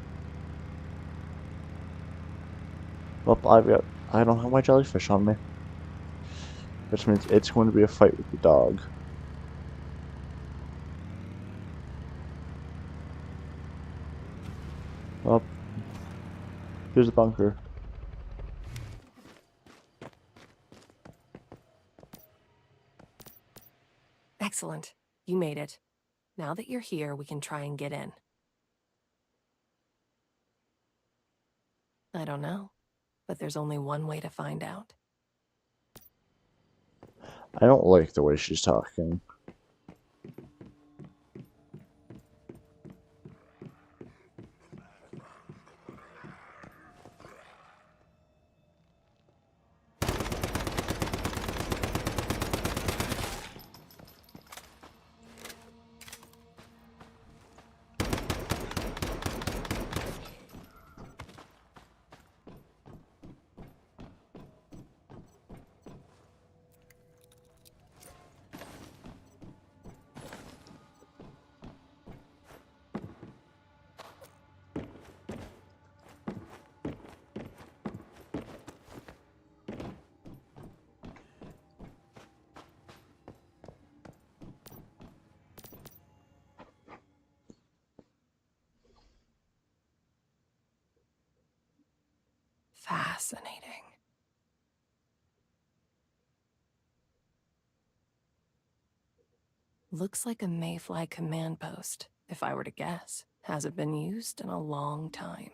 A: Well, I don't have my jellyfish on me. Which means it's going to be a fight with the dog. Well, here's the bunker.
D: Excellent. You made it. Now that you're here, we can try and get in. I don't know, but there's only one way to find out.
A: I don't like the way she's talking.
D: Fascinating. Looks like a mayfly command post, if I were to guess. Hasn't been used in a long time.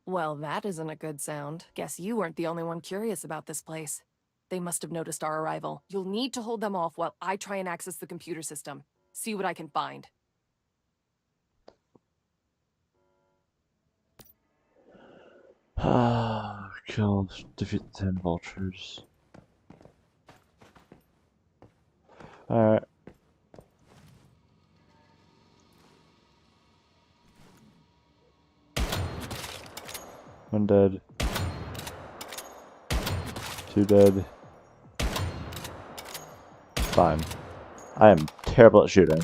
D: Well, that isn't a good sound. Guess you weren't the only one curious about this place. They must have noticed our arrival. You'll need to hold them off while I try and access the computer system. See what I can find.
A: Kill, defeat the 10 vultures. Alright. One dead. Two dead. Fine. I am terrible at shooting.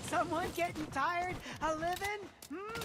E: Someone getting tired of living? Hmm?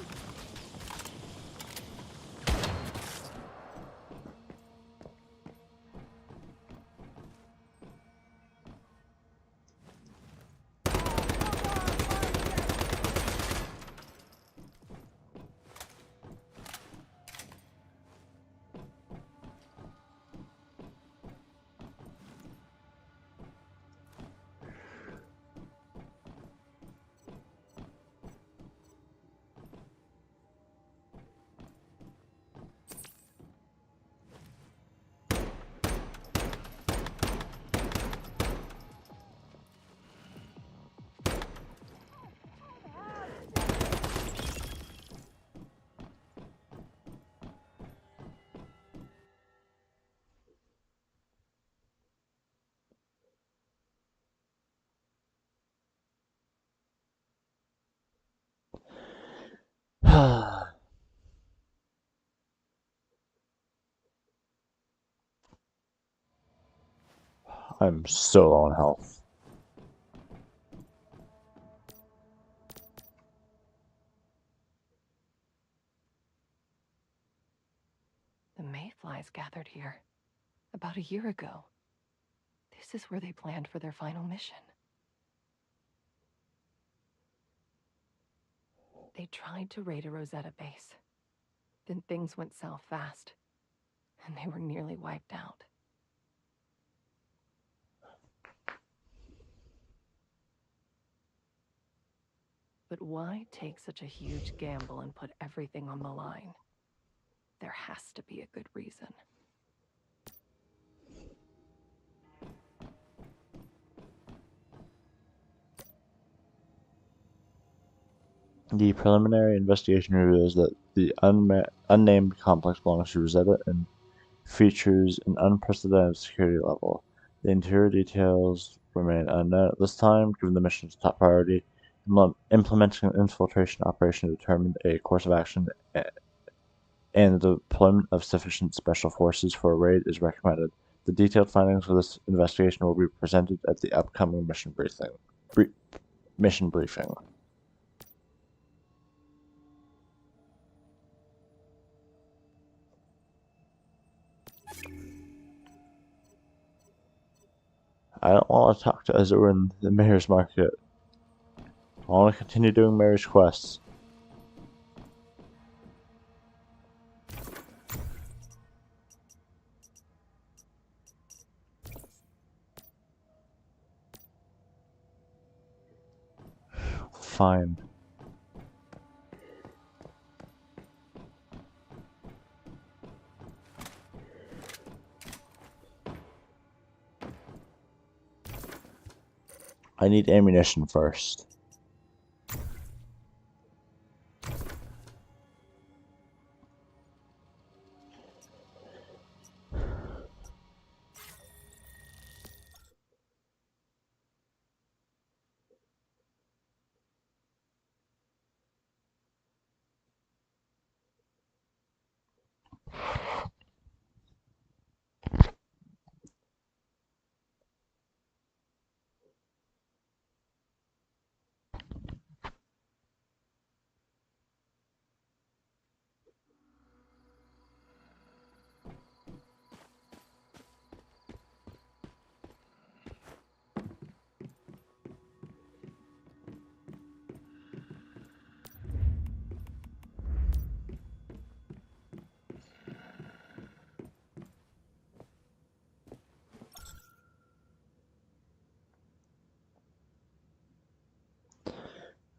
A: I'm so low on health.
D: The mayflies gathered here about a year ago. This is where they planned for their final mission. They tried to raid a Rosetta base. Then things went south fast, and they were nearly wiped out. But why take such a huge gamble and put everything on the line? There has to be a good reason.
A: The preliminary investigation reveals that the unnamed complex belongs to Rosetta and features an unprecedented security level. The interior details remain unknown at this time, given the mission's top priority. Implementing an infiltration operation to determine a course of action and the deployment of sufficient special forces for a raid is recommended. The detailed findings of this investigation will be presented at the upcoming mission briefing. I don't want to talk to Ezra in the Mayor's Market. I want to continue doing Mayor's quests. Fine. I need ammunition first.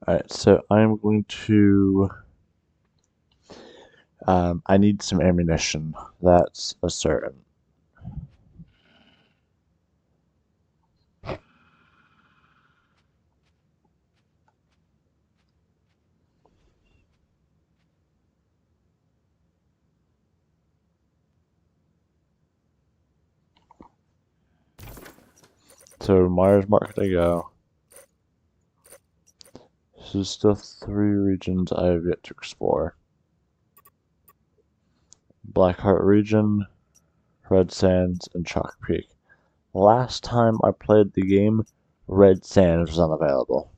A: Alright, so I'm going to... I need some ammunition. That's a certain. So, Myers Market I go. So there's still 3 regions I have yet to explore. Blackheart region, Red Sands, and Chalk Peak. Last time I played the game, Red Sands was unavailable.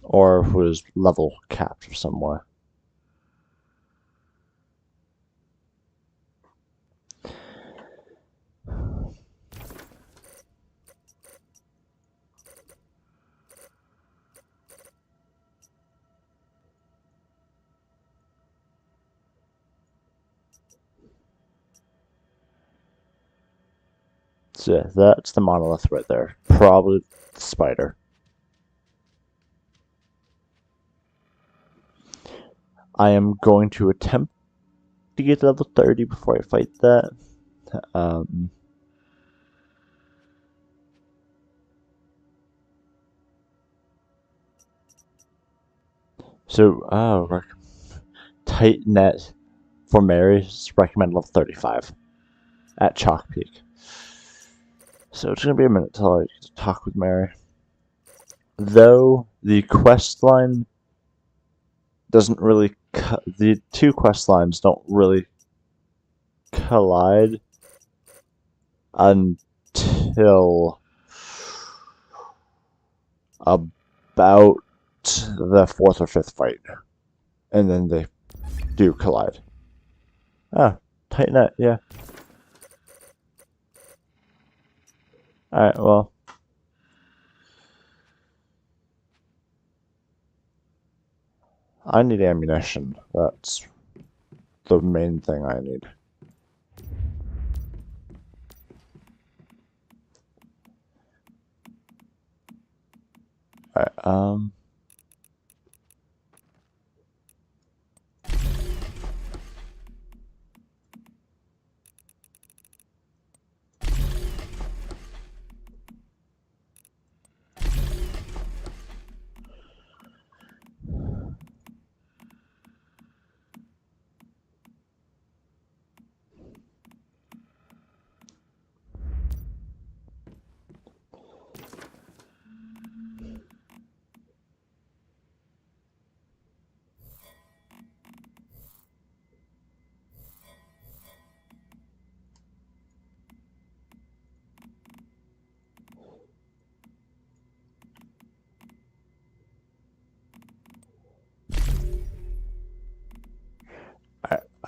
A: Or was level capped somewhere. So yeah, that's the monolith right there. Probably the spider. I am going to attempt to get to level 30 before I fight that. Tight net for Mary is recommended level 35 at Chalk Peak. So it's gonna be a minute till I talk with Mary. Though the quest line doesn't really, the two quest lines don't really collide until about the fourth or fifth fight, and then they do collide. Ah, tight net, yeah. Alright, well. I need ammunition. That's the main thing I need. Alright,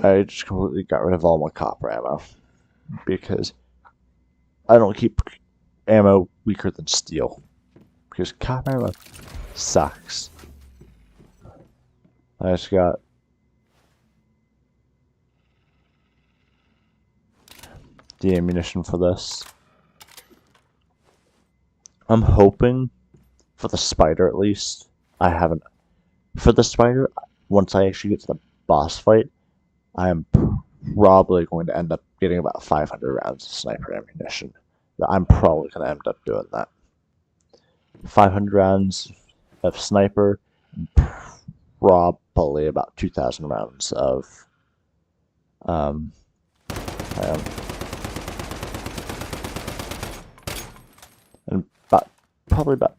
A: I just completely got rid of all my copper ammo because I don't keep ammo weaker than steel because copper ammo sucks. I just got the ammunition for this. I'm hoping for the spider at least. I haven't. For the spider, once I actually get to the boss fight, I am probably going to end up getting about 500 rounds of sniper ammunition. I'm probably going to end up doing that. 500 rounds of sniper, probably about 2,000 rounds of um, and probably about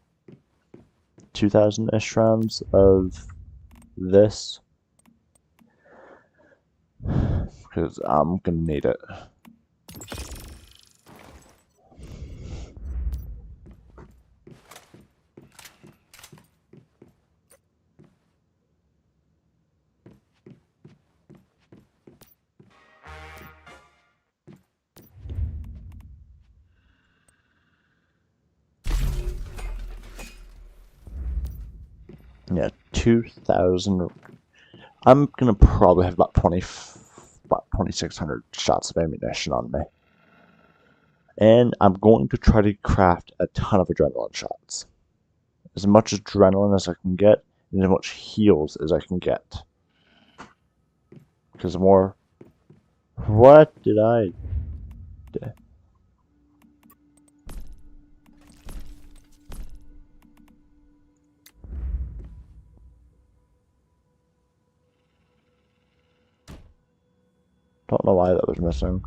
A: 2,000-ish rounds of this because I'm gonna need it. Yeah, 2,000. I'm gonna probably have about 2,600 shots of ammunition on me. And I'm going to try to craft a ton of adrenaline shots. As much adrenaline as I can get, and as much heals as I can get. Because the more... What did I do? Don't know why that was missing.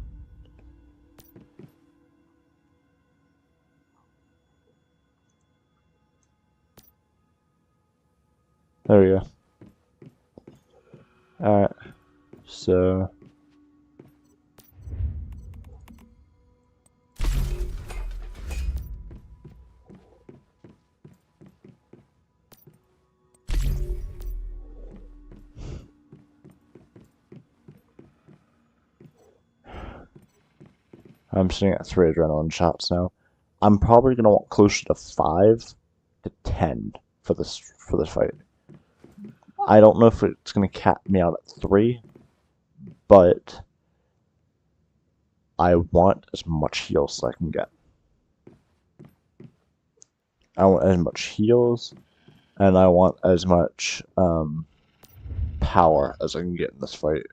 A: There we go. Alright, so... I'm sitting at 3 adrenaline shots now. I'm probably gonna want closer to 5 to 10 for this fight. I don't know if it's gonna cap me out at 3, but I want as much heals as I can get. I want as much heals, and I want as much power as I can get in this fight.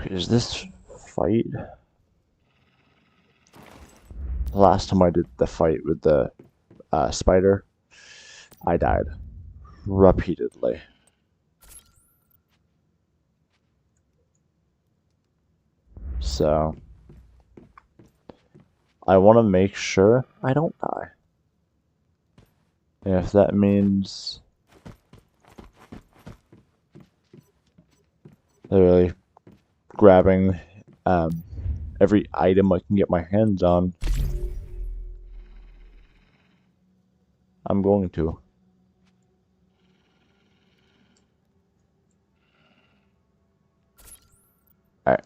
A: Because this fight, the last time I did the fight with the spider, I died repeatedly. So I want to make sure I don't die. And if that means literally grabbing every item I can get my hands on, I'm going to. Alright.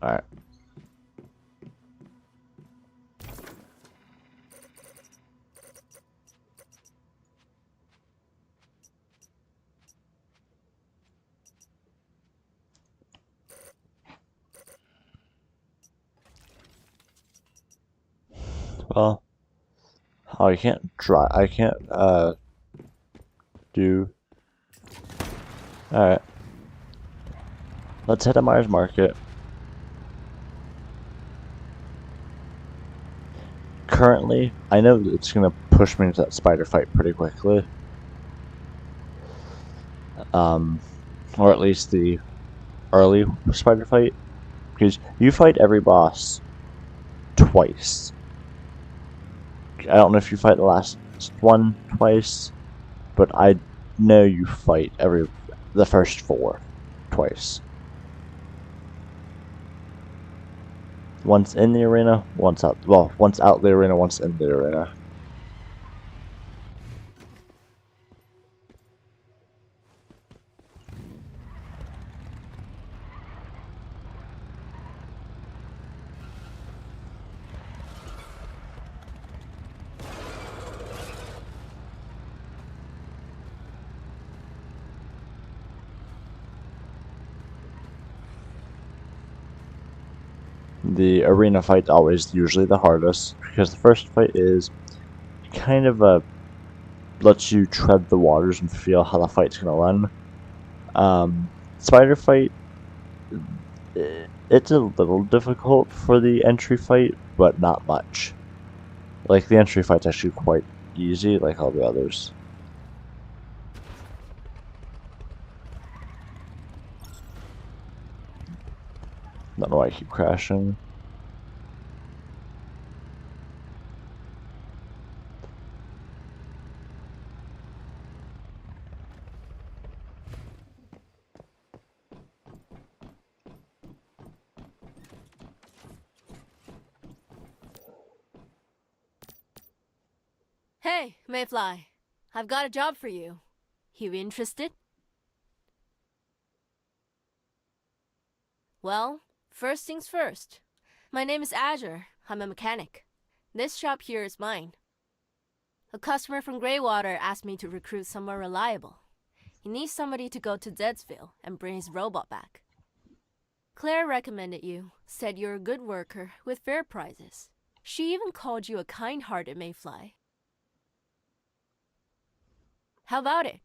A: Alright. Well, oh, I can't try. I can't do. Alright. Let's head to Myers Market. Currently, I know that it's gonna push me into that spider fight pretty quickly. Or at least the early spider fight. Because you fight every boss twice. I don't know if you fight the last one twice, but I know you fight the first 4 twice. Once in the arena, once out. Well, once out the arena, once in the arena. The arena fight's always usually the hardest, because the first fight is kind of lets you tread the waters and feel how the fight's gonna run. Spider fight, it's a little difficult for the entry fight, but not much. Like, the entry fight's actually quite easy, like all the others. Don't know why I keep crashing.
F: Hey, Mayfly. I've got a job for you. You interested? Well, first things first. My name is Azure. I'm a mechanic. This shop here is mine. A customer from Greywater asked me to recruit someone reliable. He needs somebody to go to Deadsville and bring his robot back. Claire recommended you, said you're a good worker with fair prizes. She even called you a kind-hearted Mayfly. How about it?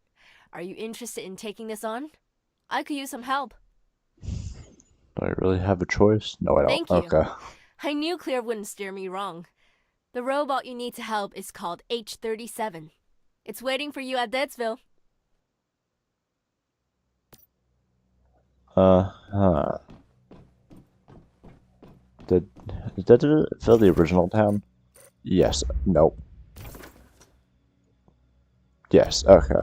F: Are you interested in taking this on? I could use some help.
A: Do I really have a choice? No, I don't.
F: Thank you.
A: Okay.
F: I knew Claire wouldn't steer me wrong. The robot you need to help is called H-37. It's waiting for you at Deadsville.
A: Huh. Is that Phil the original town? Yes. Nope. Yes. Okay.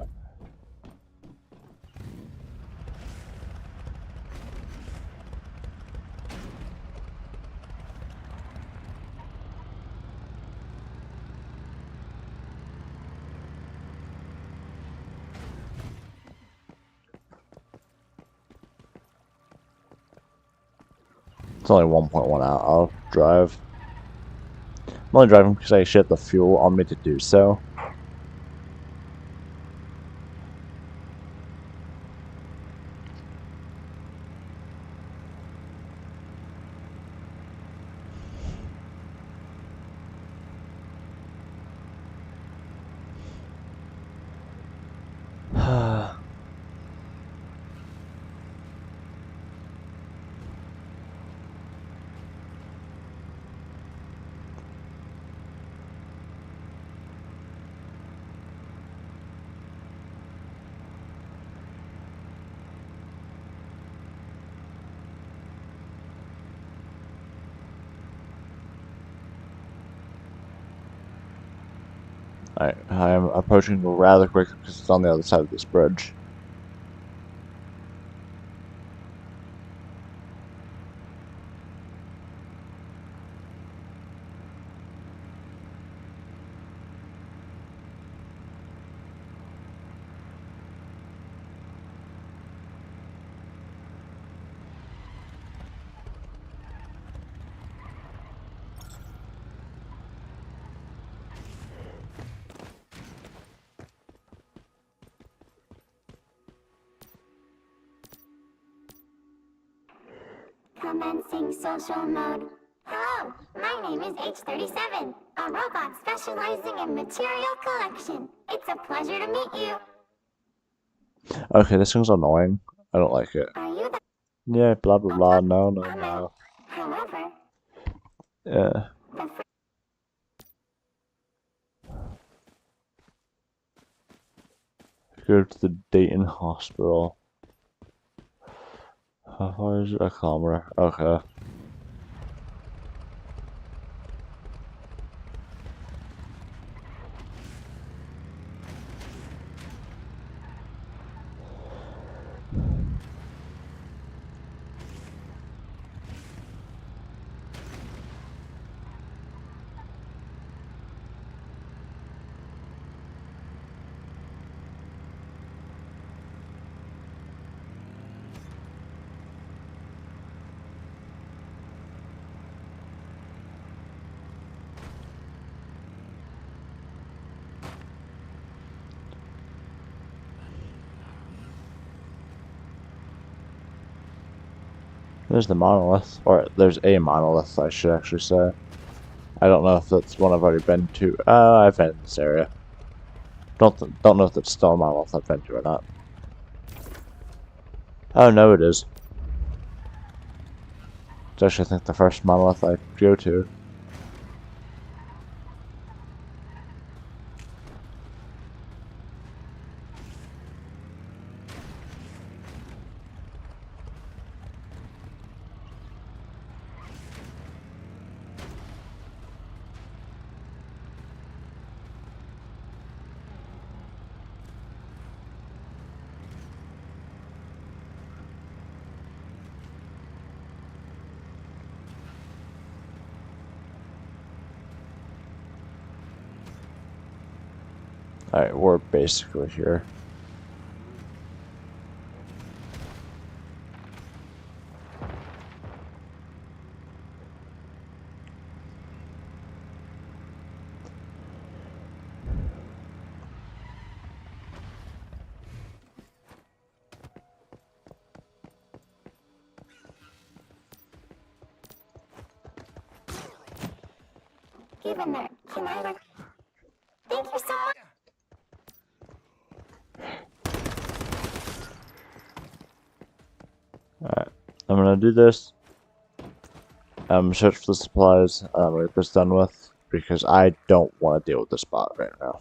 A: It's only 1.1 out. I'll drive. I'm only driving because I actually have the fuel on me to do so. Alright, I am approaching rather quickly because it's on the other side of this bridge.
G: Commencing social mode. Hello, my name is H37, a robot specializing in material collection. It's a pleasure to meet you.
A: Okay, this thing's annoying. I don't like it.
G: Are you the...
A: Yeah, blah blah blah. No, no, no.
G: However,
A: Yeah.
G: the fr-
A: Go to the Dayton Hospital. How far is it? A kilometer. Okay. There's the monolith, or there's a monolith, I should actually say. I don't know if that's one I've already been to. I've been in this area. Don't know if it's still a monolith I've been to or not. Oh no, it is. It's actually, I think, the first monolith I go to. Alright, we're basically here.
G: given that, can I like... Thank you so much.
A: Alright, I'm gonna do this. Search for the supplies. I'm gonna get this done with because I don't want to deal with this bot right now.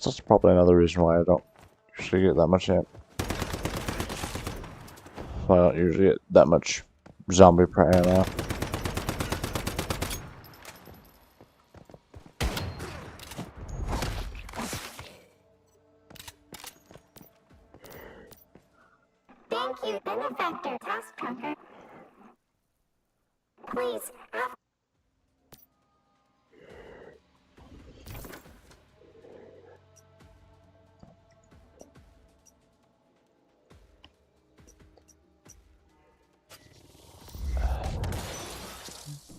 A: That's probably another reason why I don't usually get that much amp. Why I don't usually get that much zombie per ammo.
G: Thank you, benefactor, task tracker. Please, have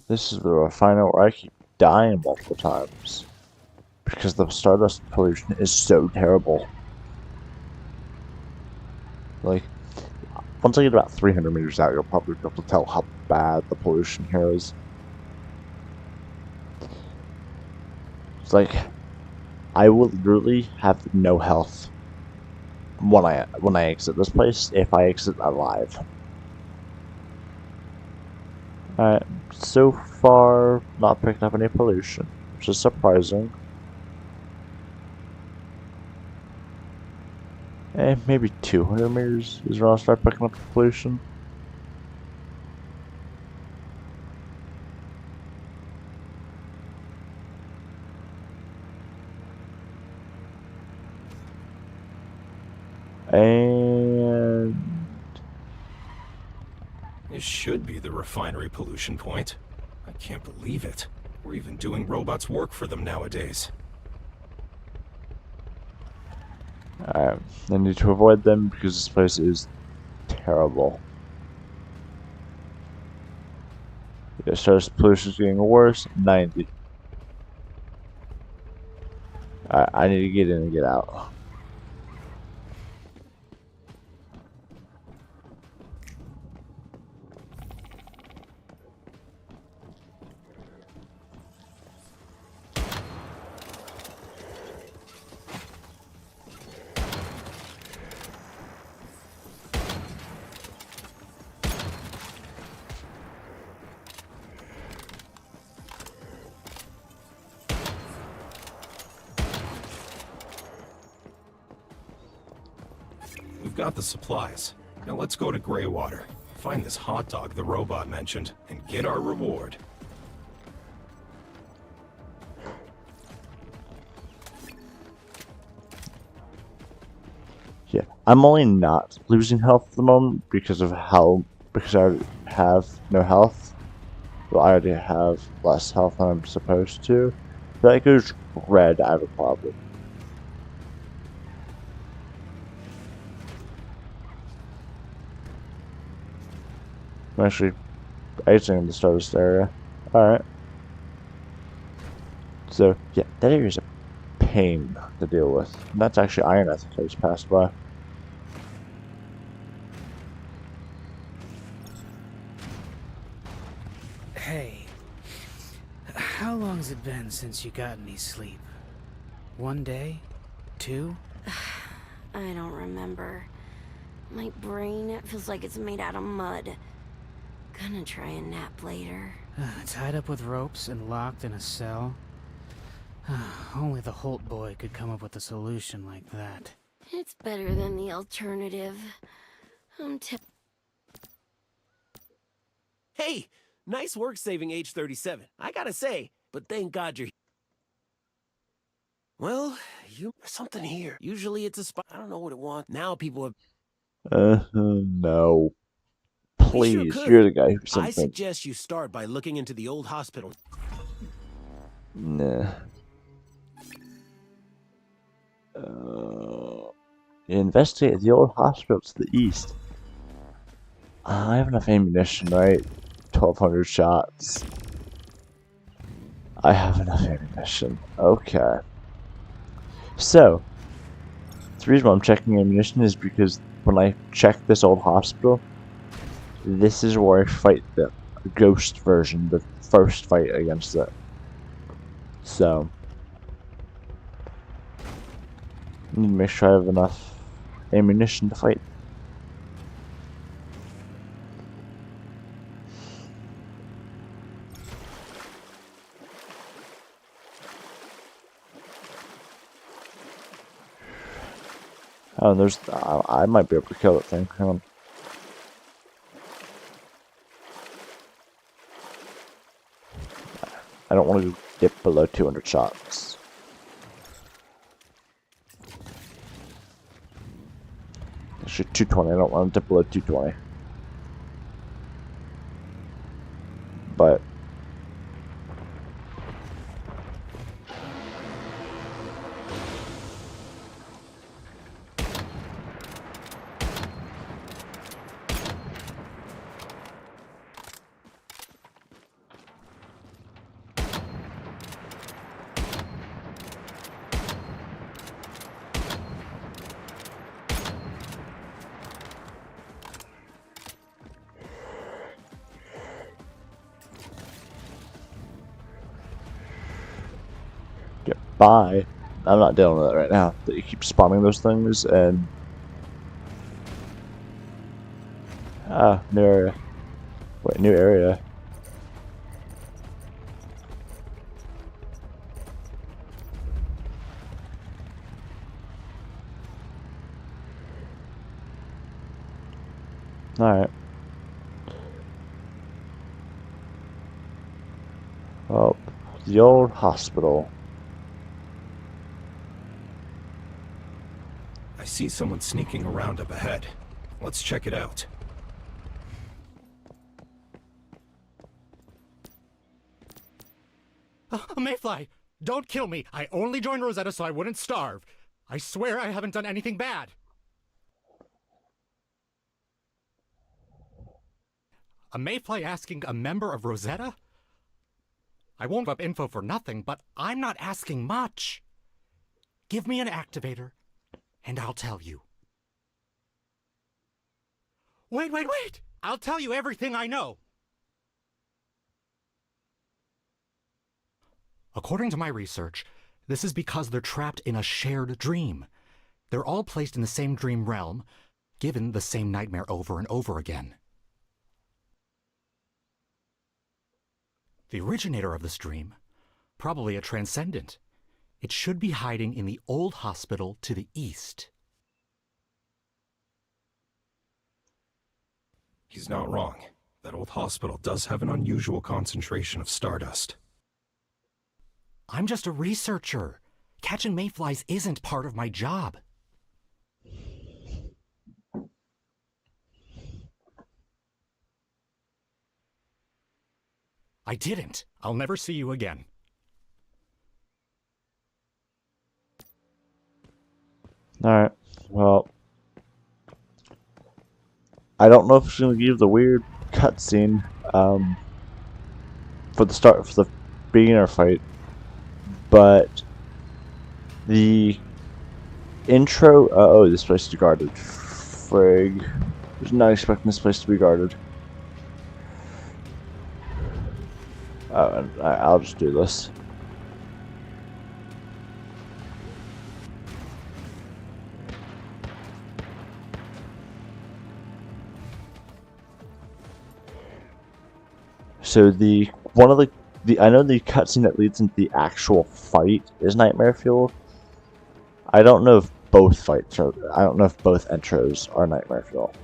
A: This is the refinery where I keep dying multiple times. Because the stardust pollution is so terrible. Like, once I get about 300 meters out, you'll probably be able to tell how bad the pollution here is. It's like, I will literally have no health when I exit this place, if I exit alive. Alright, so far, not picking up any pollution, which is surprising. Maybe 200 meters is where I'll start picking up the pollution. And
C: This should be the refinery pollution point. I can't believe it. We're even doing robots' work for them nowadays.
A: I need to avoid them because this place is terrible. Yeah, stars pollution's getting worse. 90. I need to get in and get out.
C: We've got the supplies. Now let's go to Greywater, find this hot dog the robot mentioned, and get our reward.
A: Yeah, I'm only not losing health at the moment because I have no health. Well, I already have less health than I'm supposed to. If that goes red, I have a problem. I'm actually exiting the Stardust area. Alright. So, yeah, that area is a pain to deal with. And that's actually iron I think I just passed by.
E: Hey, how long's it been since you got any sleep? 1 day? 2?
H: I don't remember. My brain feels like it's made out of mud. Gonna try a nap later.
E: Tied up with ropes and locked in a cell? Only the Holt boy could come up with a solution like that.
H: It's better than the alternative.
I: Hey, nice work saving age 37. I gotta say, but thank God you're. Well, there's something here. Usually it's a spot. I don't know what it wants. Now people have.
A: No.
I: We sure
A: Please,
I: could.
A: you're the guy who
I: I
A: something.
I: suggest you start by looking into the old hospital.
A: Nah. Investigate the old hospital to the east. I have enough ammunition, right? 1,200 shots. I have enough ammunition. Okay. So, the reason why I'm checking ammunition is because when I check this old hospital, this is where I fight the ghost version, the first fight against it. So, I need to make sure I have enough ammunition to fight. Oh, there's. I might be able to kill that thing. Hang on. I don't want to dip below 200 shots. I shoot 220. I don't want to dip below 220. But get by. I'm not dealing with it right now. That you keep spawning those things and new area. Wait, new area. Alright. Well, the old hospital.
C: I see someone sneaking around up ahead. Let's check it out.
J: Mayfly, don't kill me. I only joined Rosetta so I wouldn't starve. I swear I haven't done anything bad. A Mayfly asking a member of Rosetta? I won't give up info for nothing, but I'm not asking much. Give me an activator, and I'll tell you. Wait! I'll tell you everything I know. According to my research, this is because they're trapped in a shared dream. They're all placed in the same dream realm, given the same nightmare over and over again. The originator of this dream, probably a transcendent. It should be hiding in the old hospital to the east.
C: He's not wrong. That old hospital does have an unusual concentration of stardust.
J: I'm just a researcher. Catching mayflies isn't part of my job. I didn't. I'll never see you again.
A: Alright, well. I don't know if it's going to give the weird cutscene for the beginner fight, but the intro. Oh, this place is guarded. Frig. I was not expecting this place to be guarded. I'll just do this. So I know the cutscene that leads into the actual fight is nightmare fueled. I don't know if both fights are. I don't know if both intros are nightmare fueled.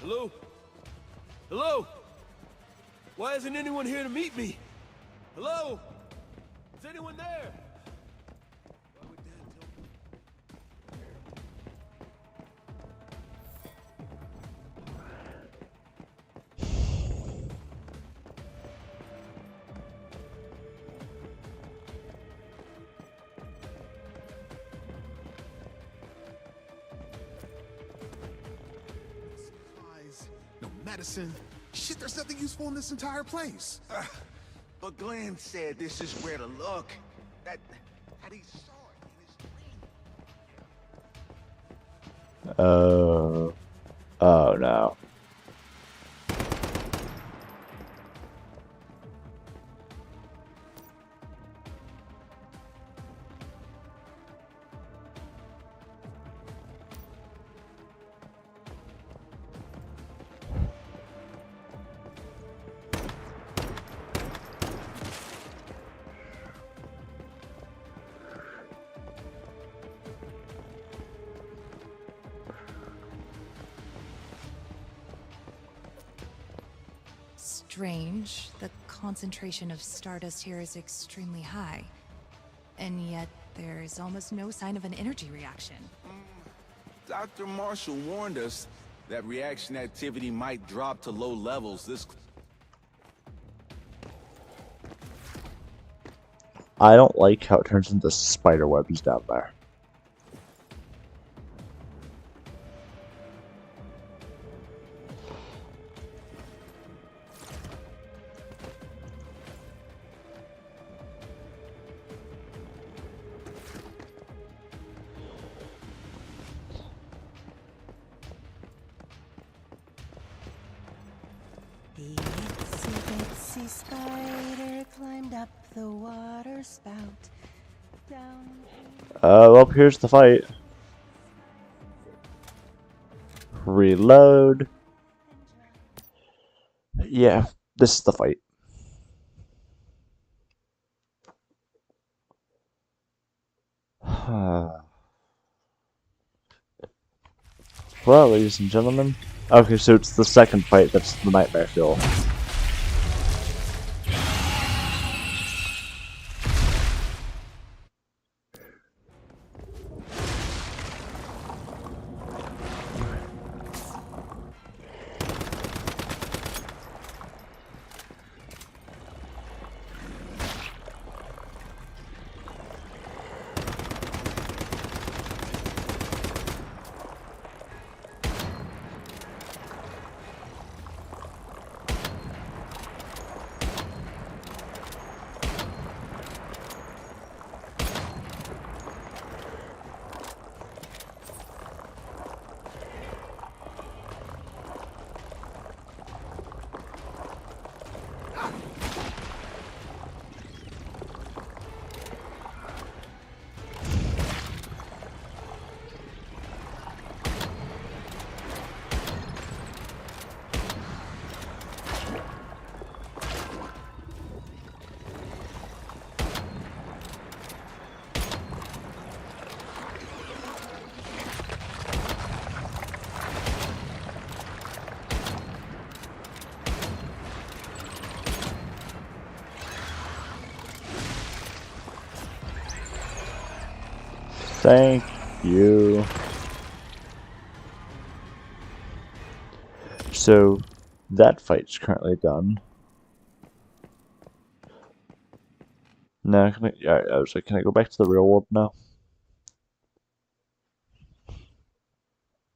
I: Hello? Hello? Why isn't anyone here to meet me? Hello? Is anyone there? Why would Dad tell me?
K: Supplies, no medicine. Shit, there's nothing useful in this entire place.
L: But Glenn said this is where to look. That he saw it in his dream.
A: Oh no.
M: strange. The concentration of stardust here is extremely high. And yet, there's almost no sign of an energy reaction.
L: Dr. Marshall warned us that reaction activity might drop to low levels this...
A: I don't like how it turns into spider webs down there.
N: The itsy bitsy spider climbed up the water spout. Down.
A: Well, here's the fight. Reload. Yeah, this is the fight. Well, ladies and gentlemen. Okay, so it's the second fight that's the nightmare fuel. Thank you. So, that fight's currently done. Now, I was like, can I go back to the real world now?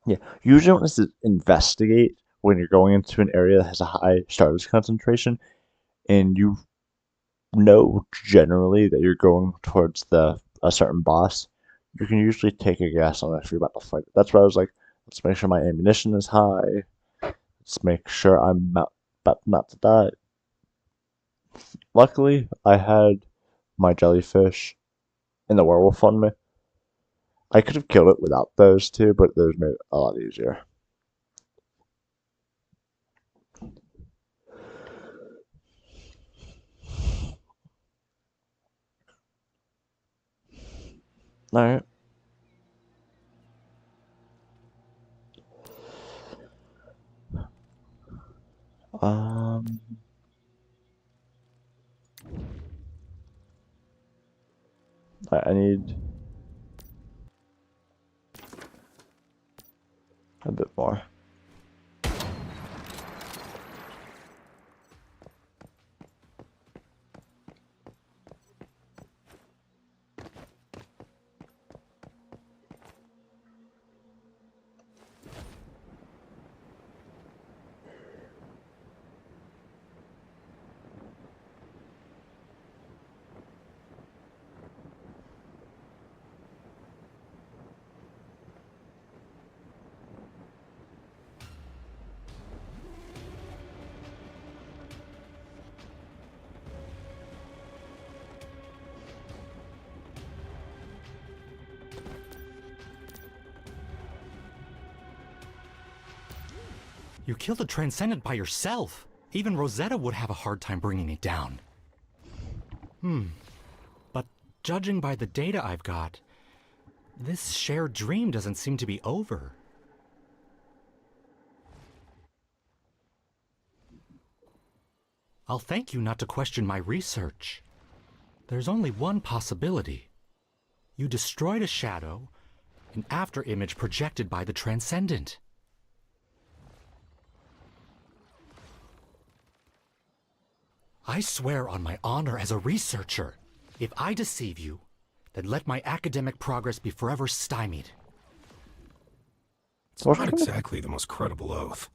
A: Yeah, usually don't have to investigate when you're going into an area that has a high stardust concentration, and you know generally that you're going towards a certain boss. You can usually take a guess on if you're about to fight it. That's why I was like, let's make sure my ammunition is high. Let's make sure I'm about not to die. Luckily, I had my jellyfish and the werewolf on me. I could have killed it without those two, but those made it a lot easier. Alright. I need a bit more.
J: You killed a Transcendent by yourself. Even Rosetta would have a hard time bringing it down. But judging by the data I've got, this shared dream doesn't seem to be over. I'll thank you not to question my research. There's only one possibility. You destroyed a shadow, an after-image projected by the Transcendent. I swear on my honor as a researcher, if I deceive you, then let my academic progress be forever stymied.
C: It's not exactly the most credible oath.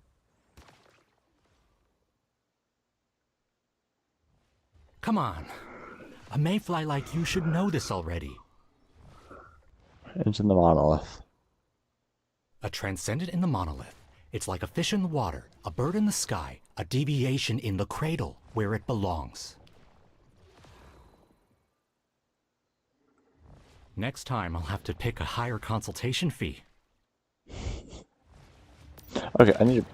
J: Come on. A mayfly like you should know this already.
A: It's in the monolith.
J: A transcendent in the monolith. It's like a fish in the water, a bird in the sky, a deviation in the cradle, where it belongs. Next time, I'll have to pick a higher consultation fee.
A: Okay, I need to...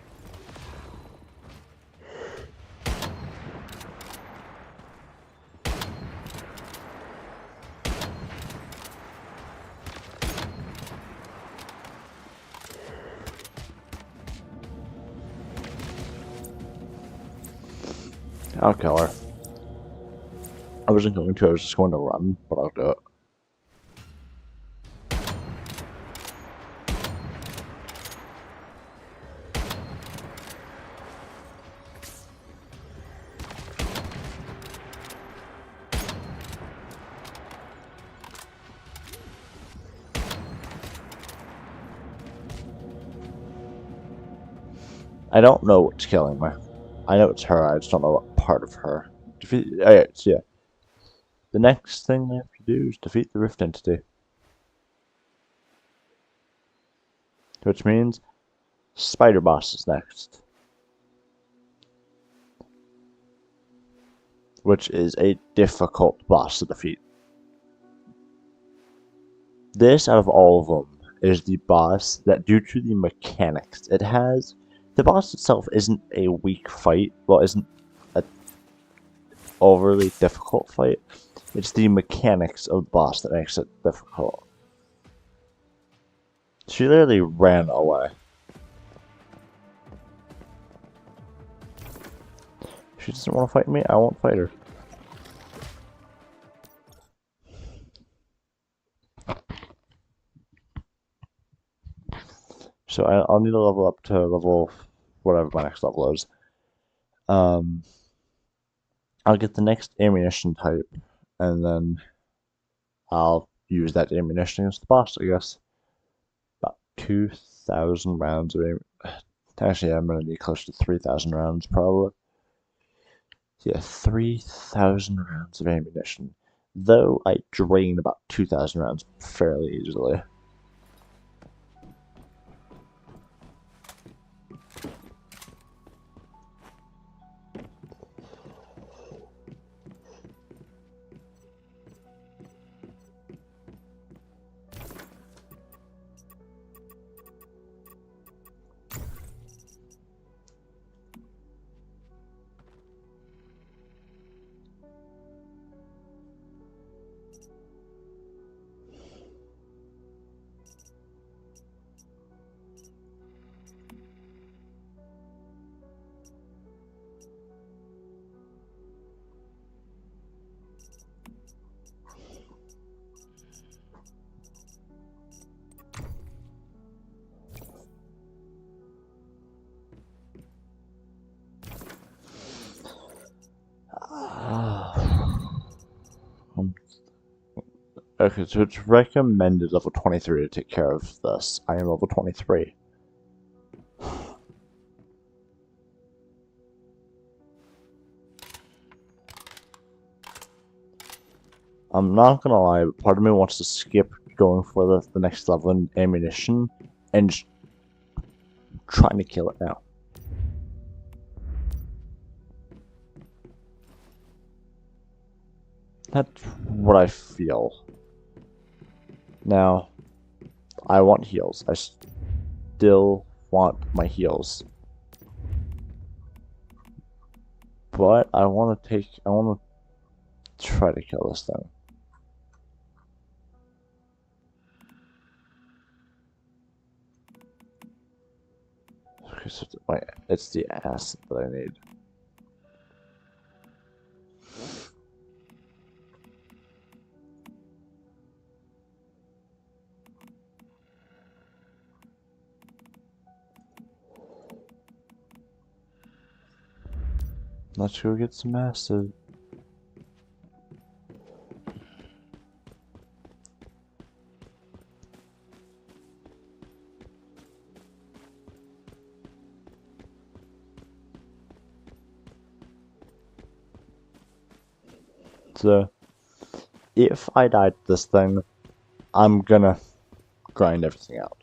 A: I'll kill her. I wasn't going to, I was just going to run, but I'll do it. I don't know what's killing me. I know it's her, I just don't know what part of her. Defeat. Okay, so yeah. The next thing I have to do is defeat the Rift Entity. Which means Spider Boss is next. Which is a difficult boss to defeat. This, out of all of them, is the boss that, due to the mechanics it has, the boss itself isn't a weak fight, well, isn't a overly difficult fight. It's the mechanics of the boss that makes it difficult. She literally ran away. She doesn't want to fight me, I won't fight her. So I'll need to level up to level whatever my next level is. I'll get the next ammunition type, and then I'll use that ammunition against the boss, I guess. About 2,000 rounds of ammunition. Actually, I'm going to need close to 3,000 rounds, probably. Yeah, 3,000 rounds of ammunition. Though I drain about 2,000 rounds fairly easily. Okay, so it's recommended level 23 to take care of this. I am level 23. I'm not gonna lie, but part of me wants to skip going for the next level in ammunition and just trying to kill it now. That's what I feel. Now, I want heals. I still want my heals. But I want to try to kill this thing. Okay, so it's the acid that I need. Let's go get some acid. So, if I die to this thing, I'm gonna grind everything out.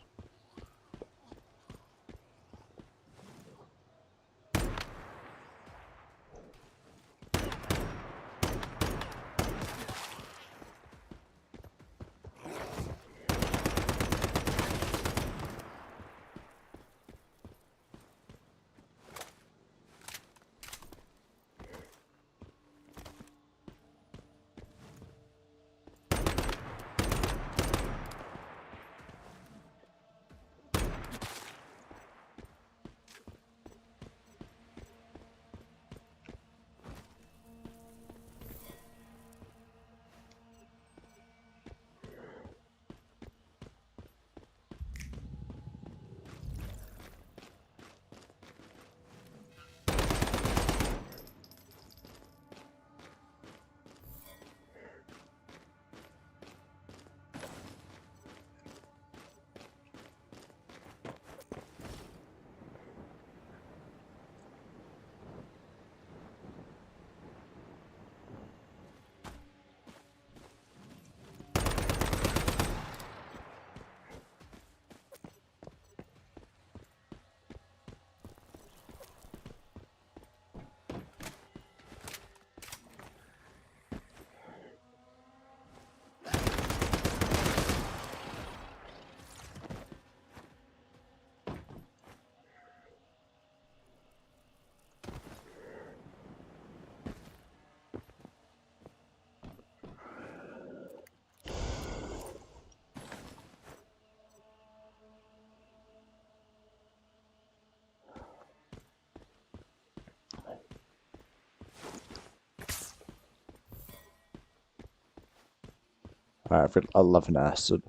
A: Alright, I've got 11 acid.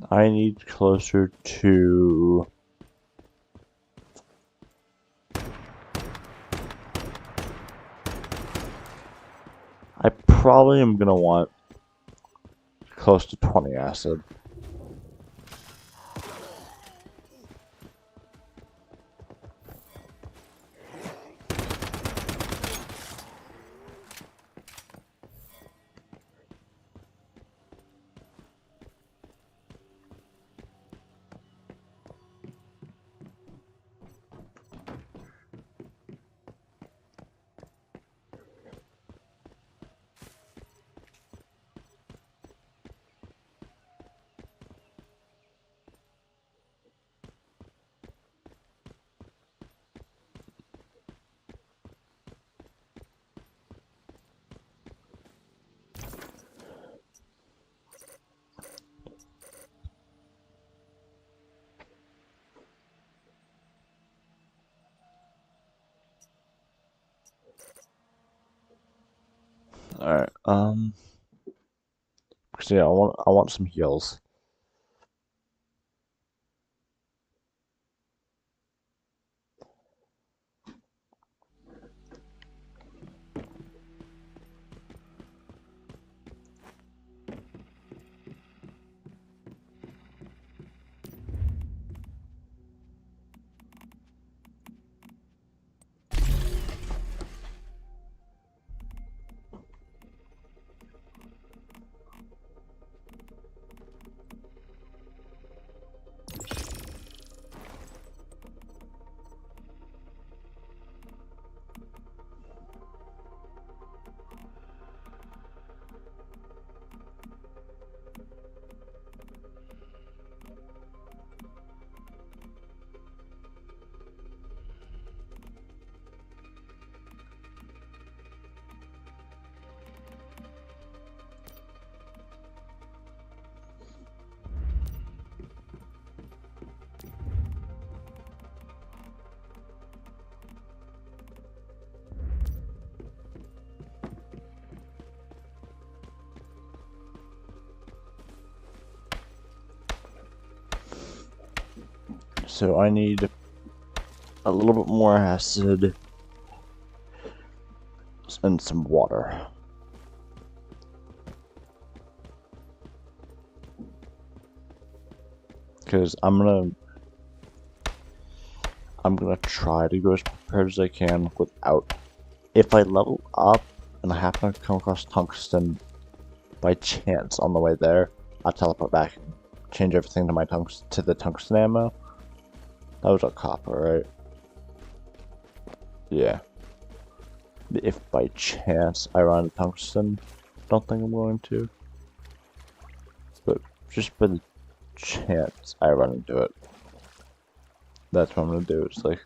A: I need closer to... I probably am gonna want close to 20 acid. Alright, so yeah, I want some heals. So I need a little bit more acid and some water. Because I'm gonna try to go as prepared as I can without. If I level up and I happen to come across tungsten by chance on the way there, I'll teleport back and change everything to my to the tungsten ammo. That was a copper, right? Yeah. If by chance I run out of tungsten, don't think I'm going to. But just by the chance I run into it, that's what I'm gonna do. It's like,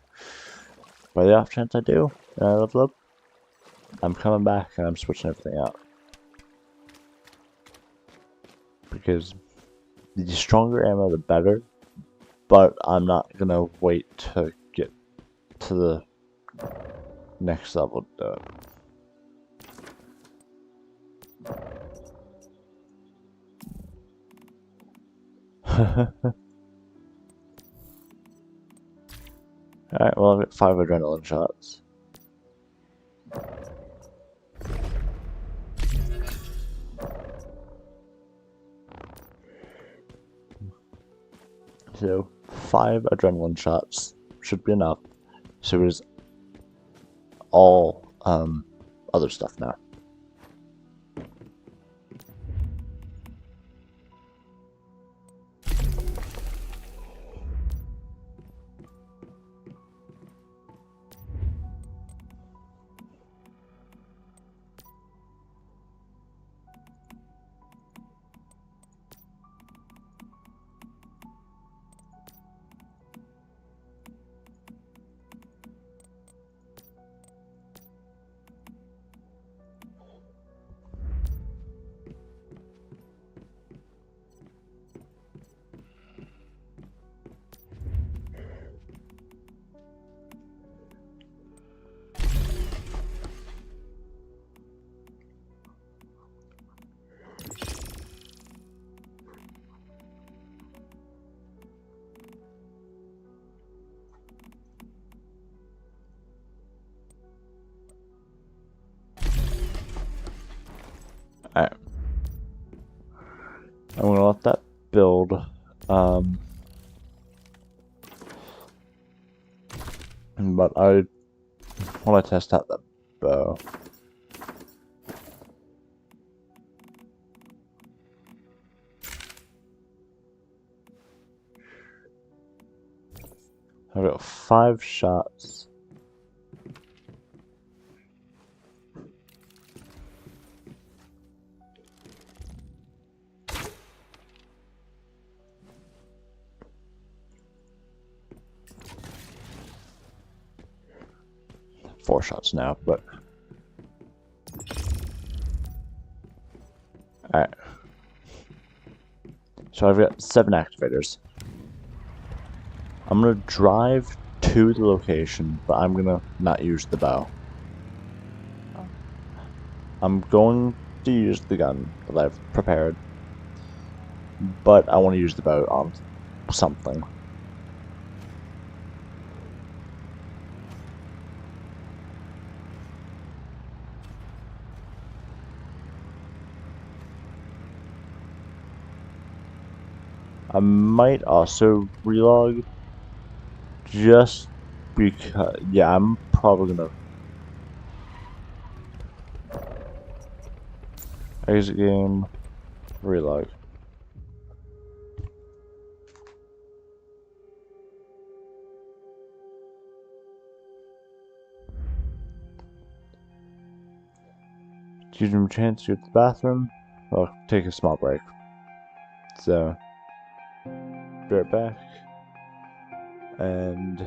A: by the off chance I do, and I level up, I'm coming back and I'm switching everything out. Because the stronger ammo, the better. But I'm not gonna wait to get to the next level to do it. Alright, well I've got 5 adrenaline shots. So 5 adrenaline shots should be enough. So it is all other stuff now. Alright. I'm gonna let that build. But I want to test out the bow. I've got 5 shots. Four shots now, but alright. So I've got 7 activators. I'm gonna drive to the location, but I'm gonna not use the bow. I'm going to use the gun that I've prepared, but I want to use the bow on something. I might also relog just because, yeah, I'm probably gonna exit game, relog. Give them a chance to go to the bathroom. I'll take a small break. So, be right back. And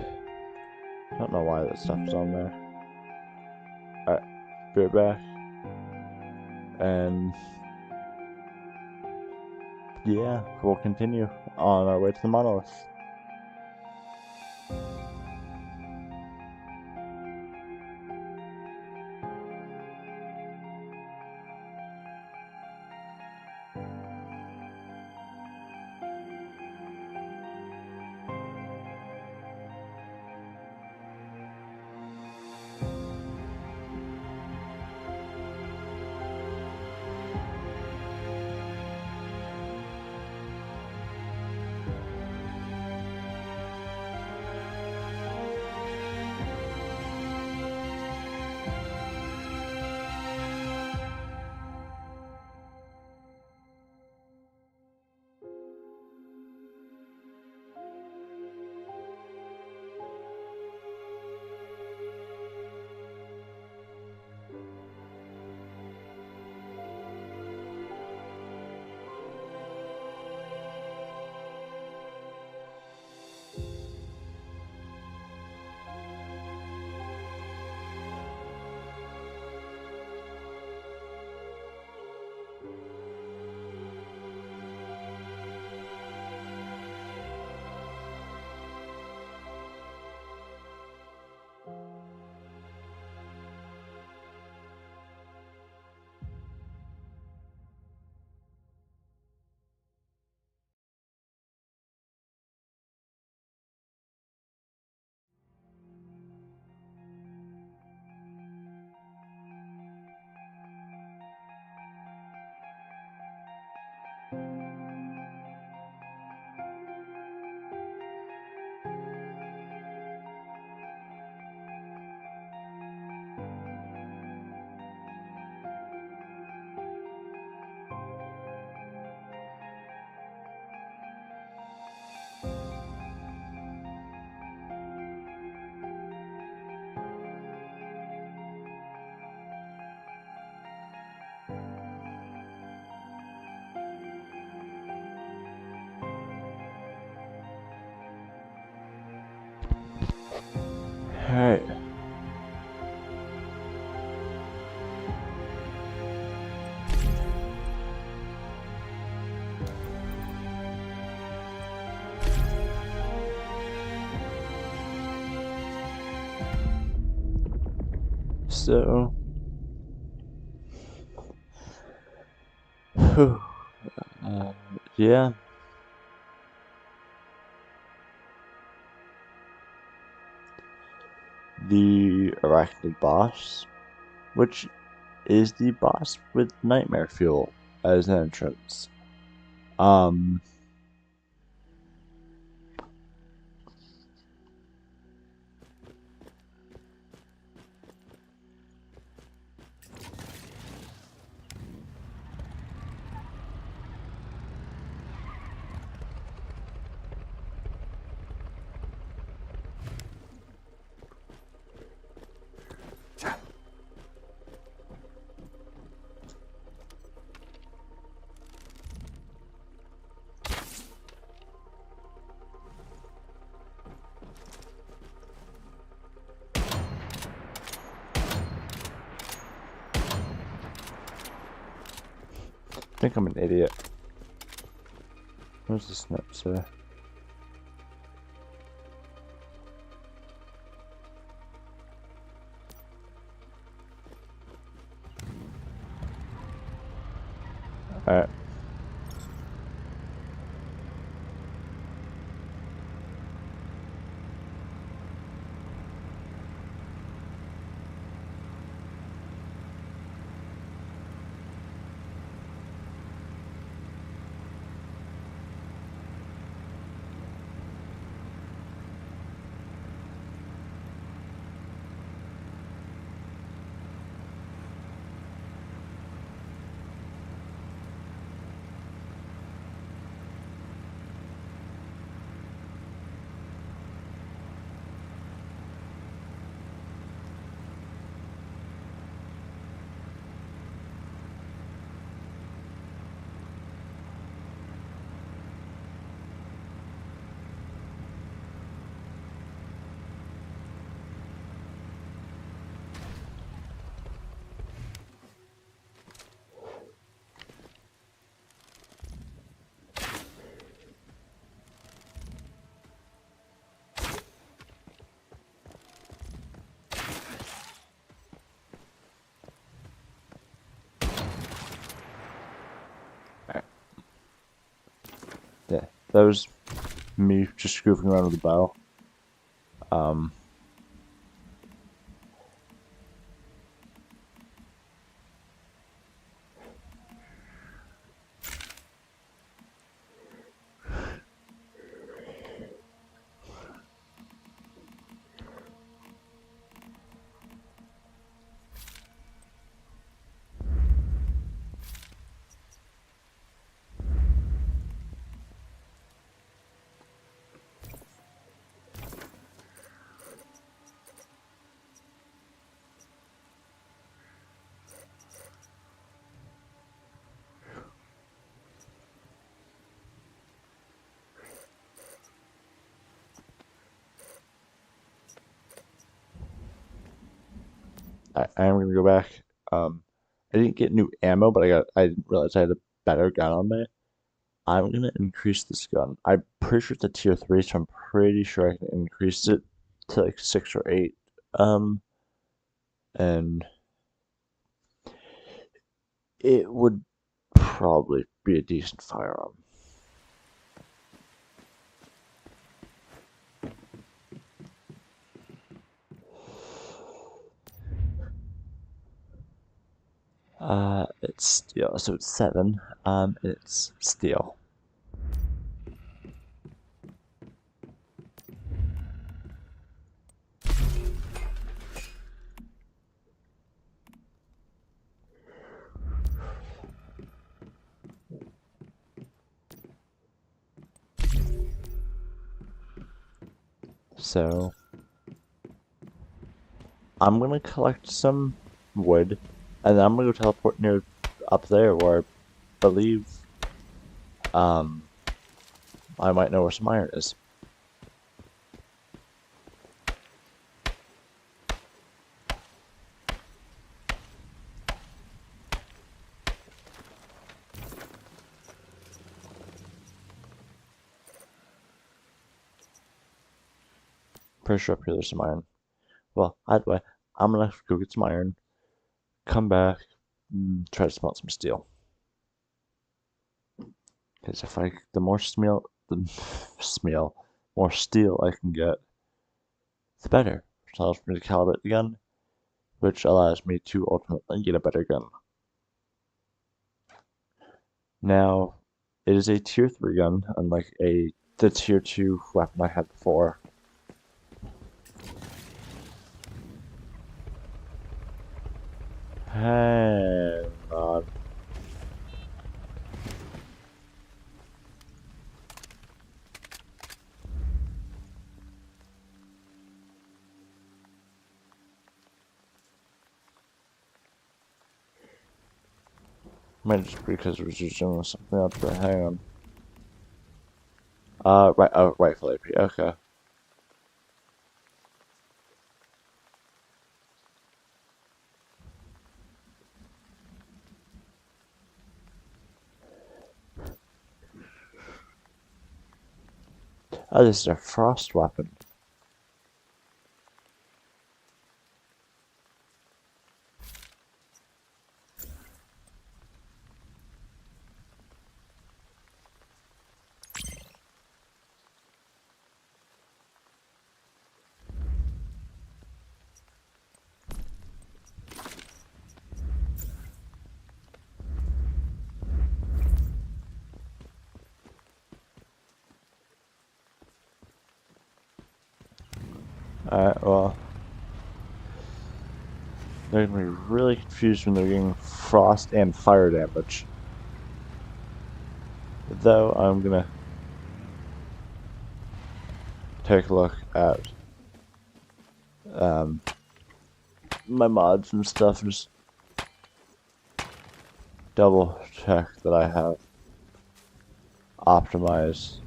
A: I don't know why that stuff is on there. Alright, be right back. And yeah, we'll continue on our way to the monolith. Alright. So, yeah. The arachnid boss, which is the boss with nightmare fuel as an entrance. I think I'm an idiot. Where's the snip, sir? Alright. Yeah, that was me just goofing around with the bow. I am gonna go back. I didn't get new ammo, but I didn't realize I had a better gun on me. I'm gonna increase this gun. I'm pretty sure it's a tier 3, so I'm pretty sure I can increase it to like 6 or 8. And it would probably be a decent firearm. It's steel, so it's 7. It's steel. So I'm gonna collect some wood, and then I'm gonna go teleport near up there where I believe I might know where some iron is. Pretty sure up here there's some iron. Well, either way, I'm gonna go get some iron, come back, try to smelt some steel. Because if the more more steel I can get, the better. Which allows me to calibrate the gun, which allows me to ultimately get a better gun. Now, it is a tier 3 gun, unlike the tier 2 weapon I had before. Hang on. Might just be because it was just doing something else, but hang on. Rifle AP, okay. Oh, this is a frost weapon. Alright, well. They're gonna be really confused when they're getting frost and fire damage. Though, I'm gonna take a look at my mods and stuff and just double check that I have optimized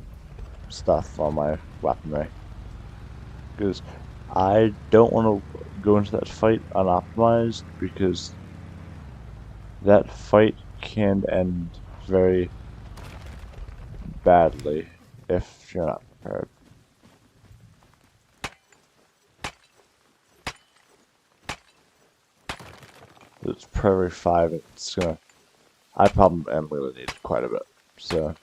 A: stuff on my weaponry. Because I don't want to go into that fight unoptimized, because that fight can end very badly if you're not prepared. It's Prairie 5, it's gonna... I probably am gonna need it quite a bit, so...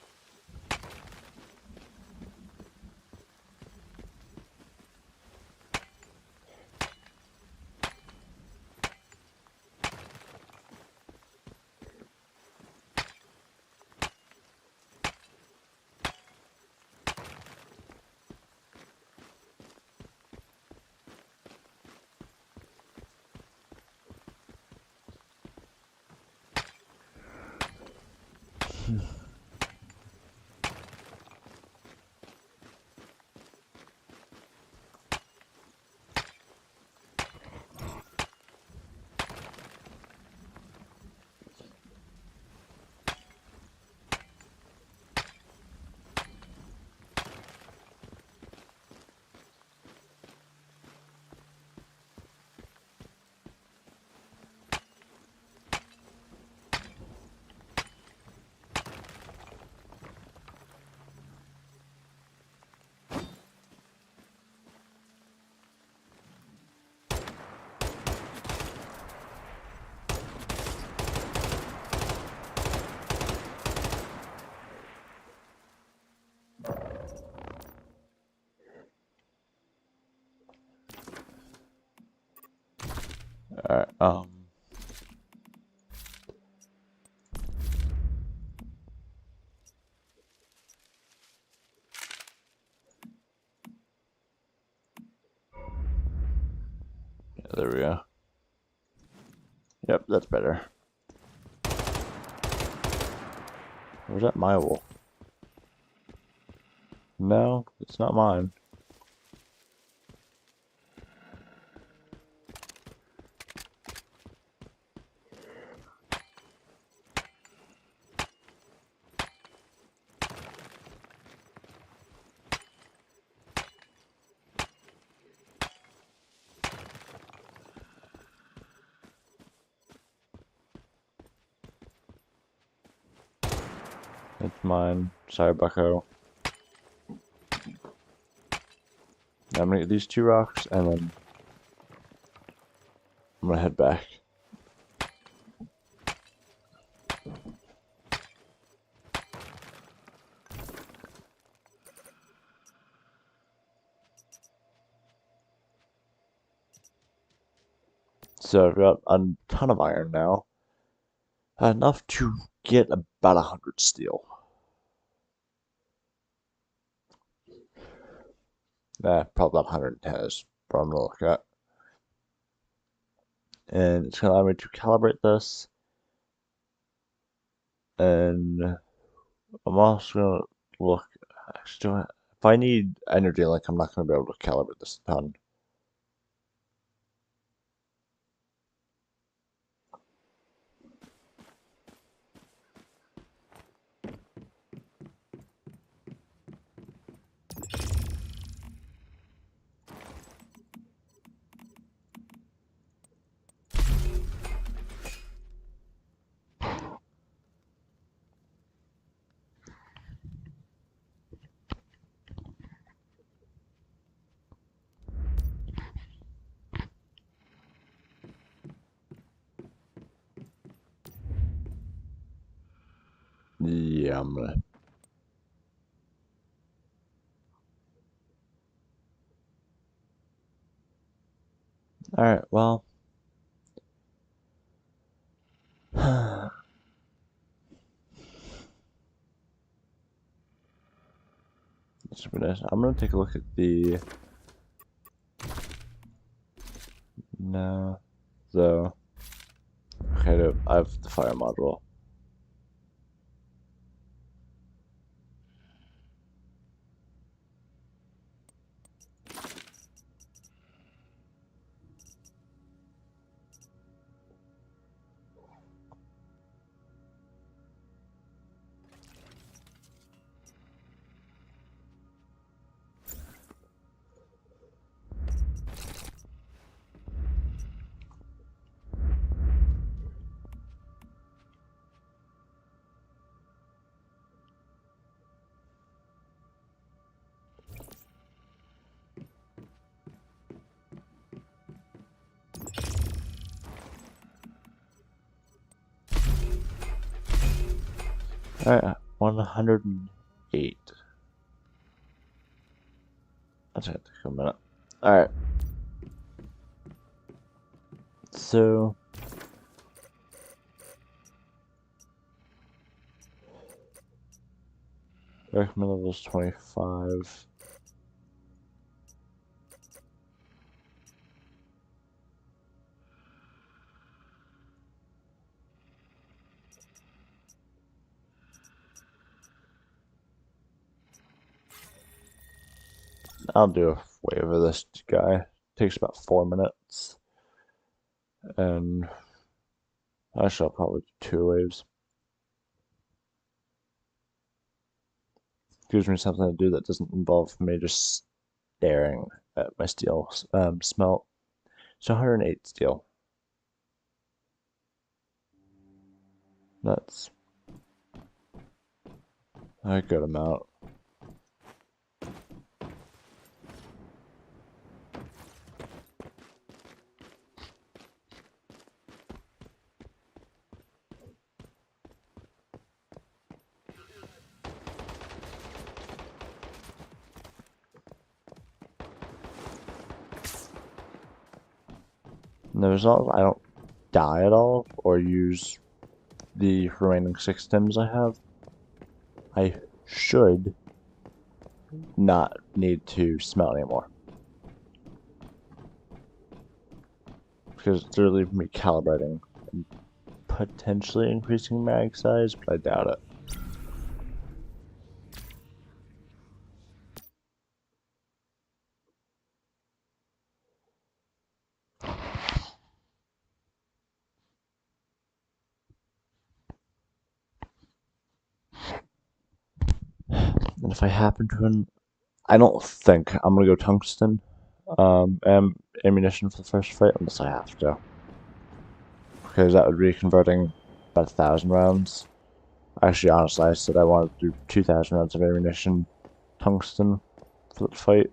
A: Alright, yeah, there we go. Yep, that's better. Was that my wool? No, it's not mine. It's mine. Sorry, bucko. I'm gonna get these 2 rocks, and then I'm gonna head back. So I've got a ton of iron now. Enough to get about 100 steel. Probably about 110 is what I'm gonna look at. And it's gonna allow me to calibrate this. And I'm also gonna look. Actually, if I need energy link, I'm not gonna be able to calibrate this a ton. Yeah, I'm gonna. Alright, well. I'm gonna take a look at the. No. So. Okay, I have the fire module. Alright, 108. That's gonna take a minute. Alright. So. Recommend level's 25. I'll do a wave of this guy. Takes about 4 minutes. And I shall probably do 2 waves. Gives me something to do that doesn't involve me just staring at my steel smelt. So 108 steel. That's a good amount. And the result is I don't die at all or use the remaining 6 stims I have. I should not need to smelt anymore. Because it's really me calibrating and potentially increasing mag size, but I doubt it. And if I happen to, I don't think I'm gonna go tungsten ammunition for the first fight unless I have to, because that would be converting about 1,000 rounds. Actually, honestly, I said I wanted to do 2,000 rounds of ammunition tungsten for the fight.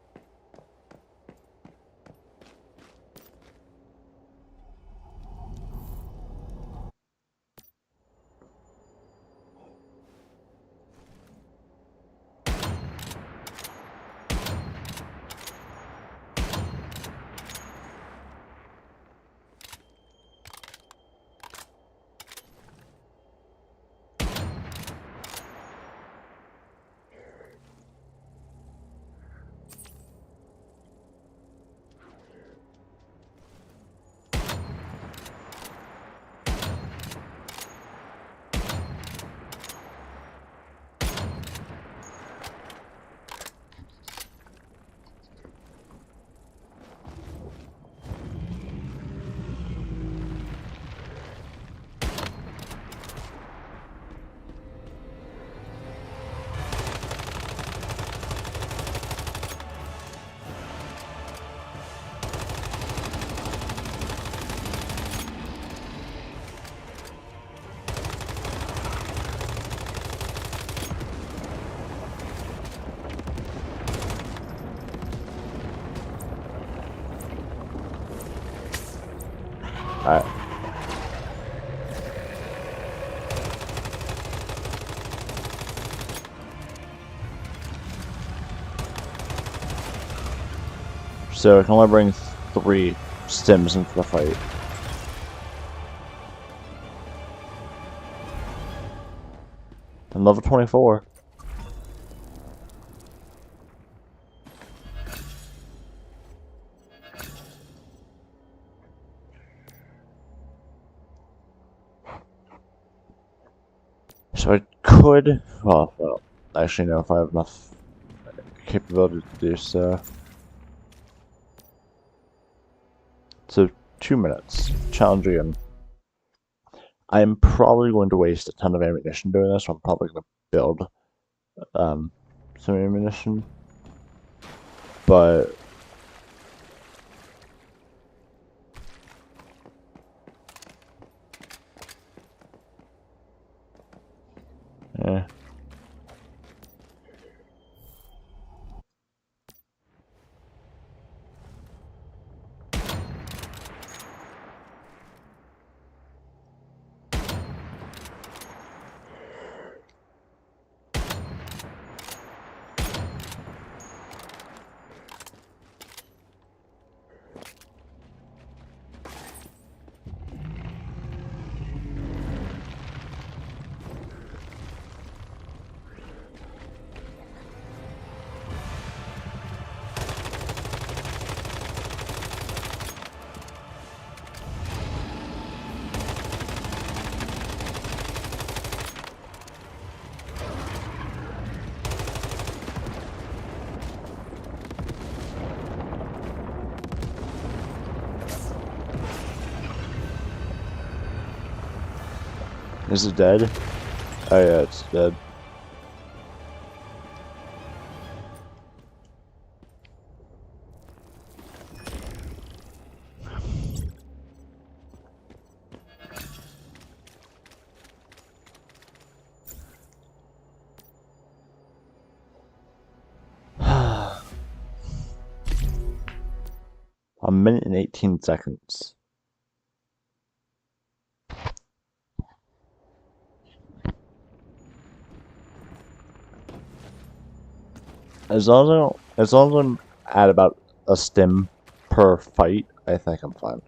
A: Alright. So I can only bring 3 stims into the fight. I'm level 24. So I could, well, actually no, if I have enough capability to do so. So 2 minutes. Challenge again. I'm probably going to waste a ton of ammunition doing this, so I'm probably going to build some ammunition. But eh. Is it dead? Oh yeah, it's dead. A minute and 18 seconds. As long as I'm at about a stim per fight, I think I'm fine.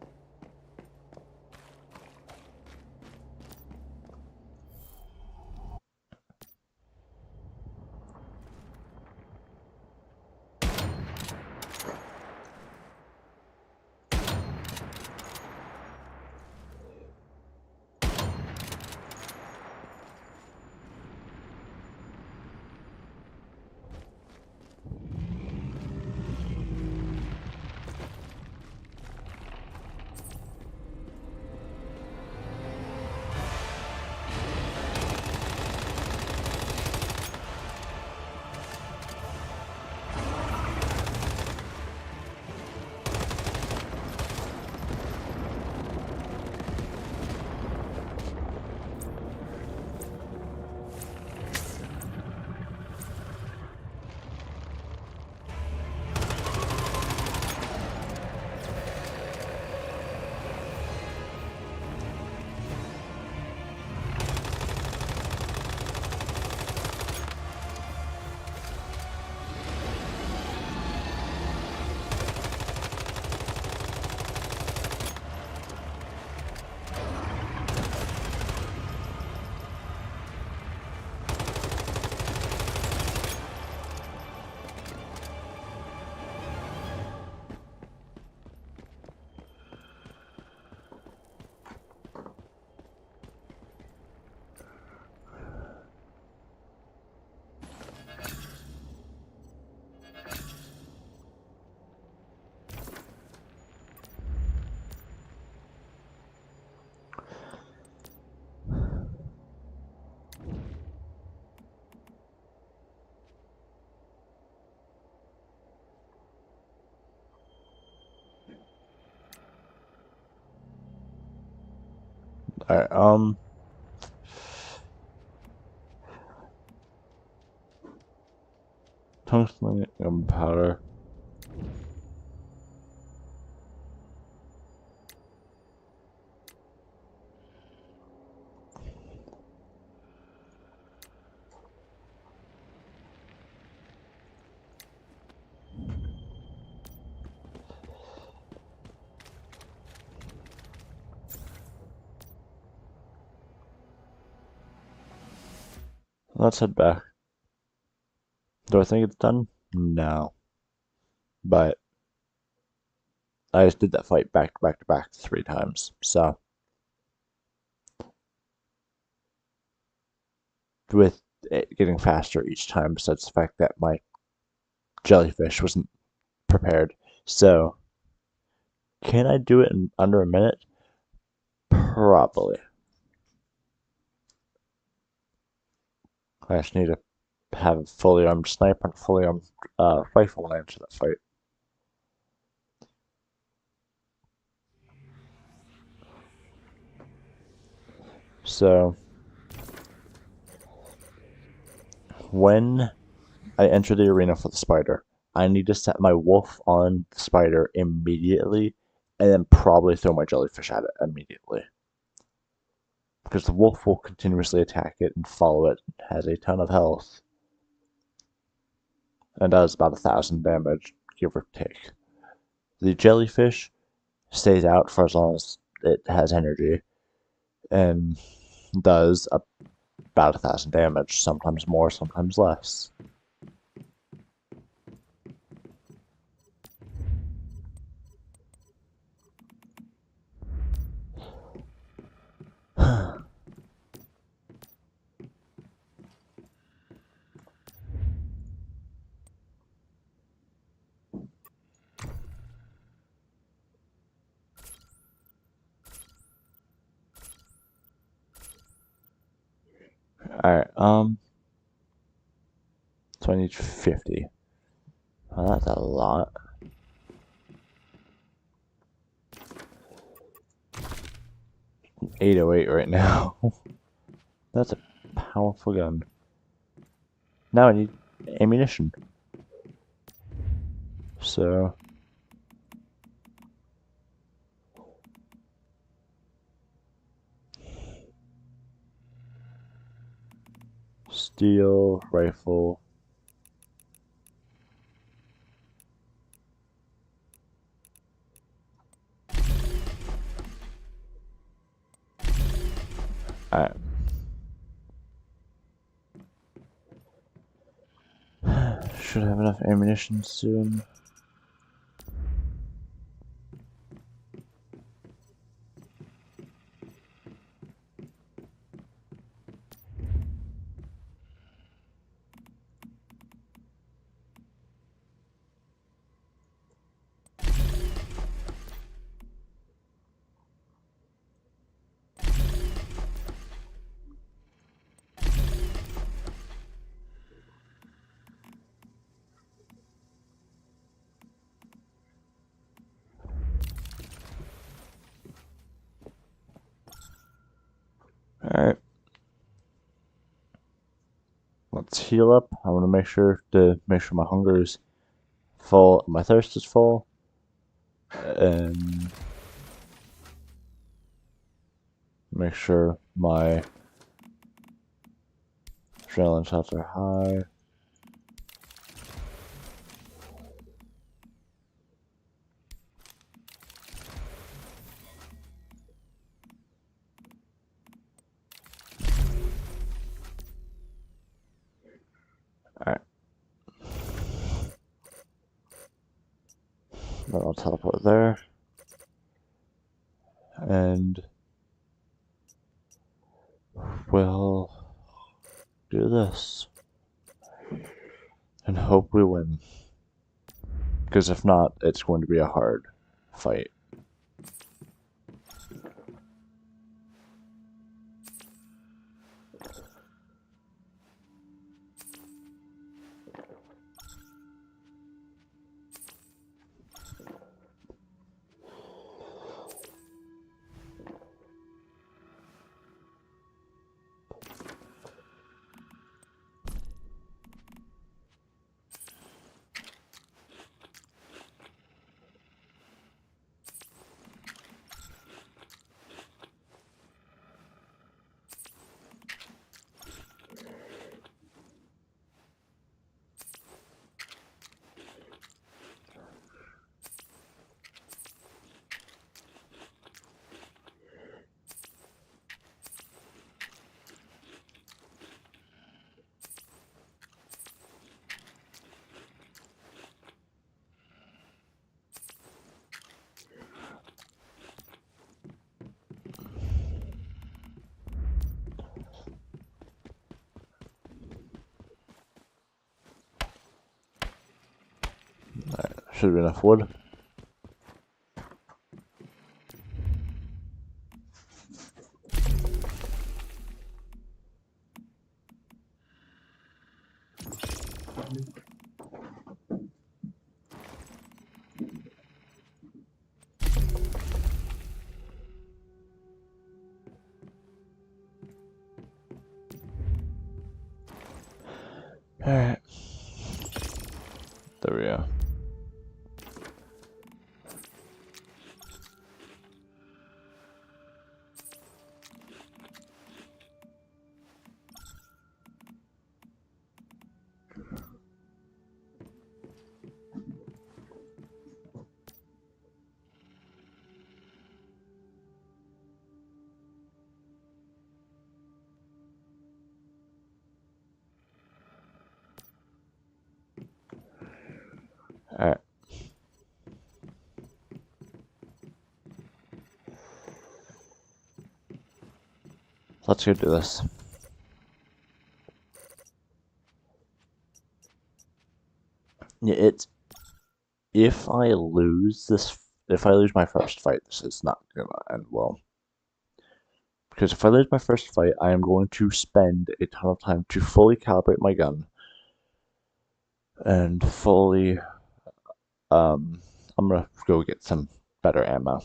A: Alright, tungsten gunpowder. Let's head back. Do I think it's done? No. But I just did that fight back to back to back 3 times, so with it getting faster each time, besides the fact that my jellyfish wasn't prepared. So, can I do it in under a minute? Probably. I just need to have a fully armed sniper and a fully armed rifle when I enter that fight. So, when I enter the arena for the spider, I need to set my wolf on the spider immediately, and then probably throw my jellyfish at it immediately. Because the wolf will continuously attack it and follow it, has a ton of health, and does about 1,000 damage, give or take. The jellyfish stays out for as long as it has energy, and does about 1,000 damage, sometimes more, sometimes less. Alright, so I need 50. Well, that's a lot. .808 right now. That's a powerful gun. Now I need ammunition. So steel rifle. Alright. Should have enough ammunition soon. Alright. Let's heal up. I want to make sure my hunger is full, my thirst is full, and make sure my adrenaline shots are high. Alright. Then I'll teleport there. And we'll do this. And hope we win. Because if not, it's going to be a hard fight. Should be enough wood. Alright. There we go. Alright. Let's go do this. Yeah, it's if I lose my first fight, this is not gonna end well. Because if I lose my first fight, I am going to spend a ton of time to fully calibrate my gun and fully I'm gonna go get some better ammo.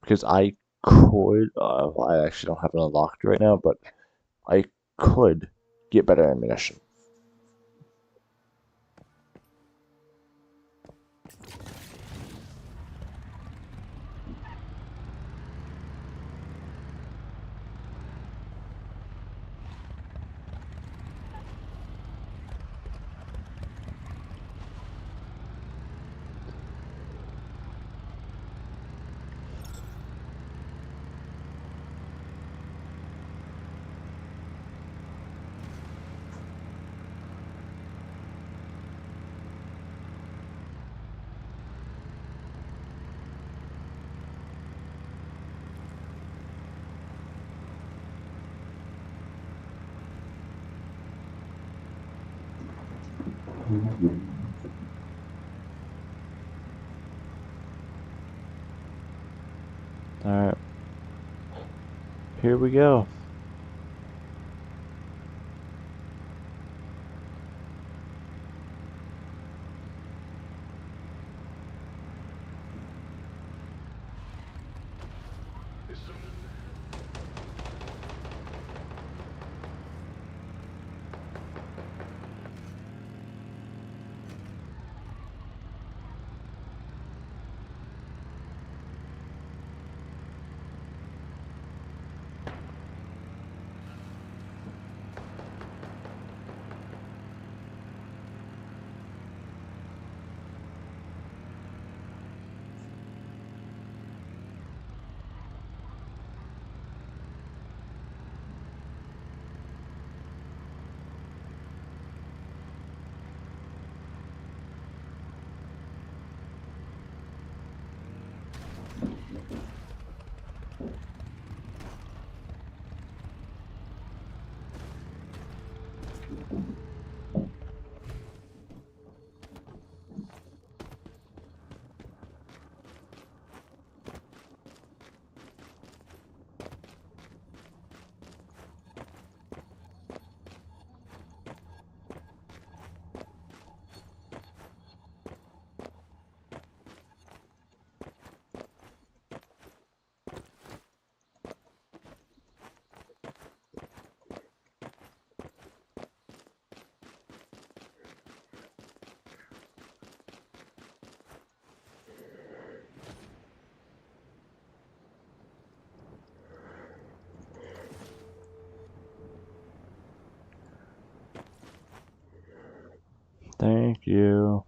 A: Because I could I actually don't have it unlocked right now, but I could get better ammunition. Alright. Here we go. Thank you.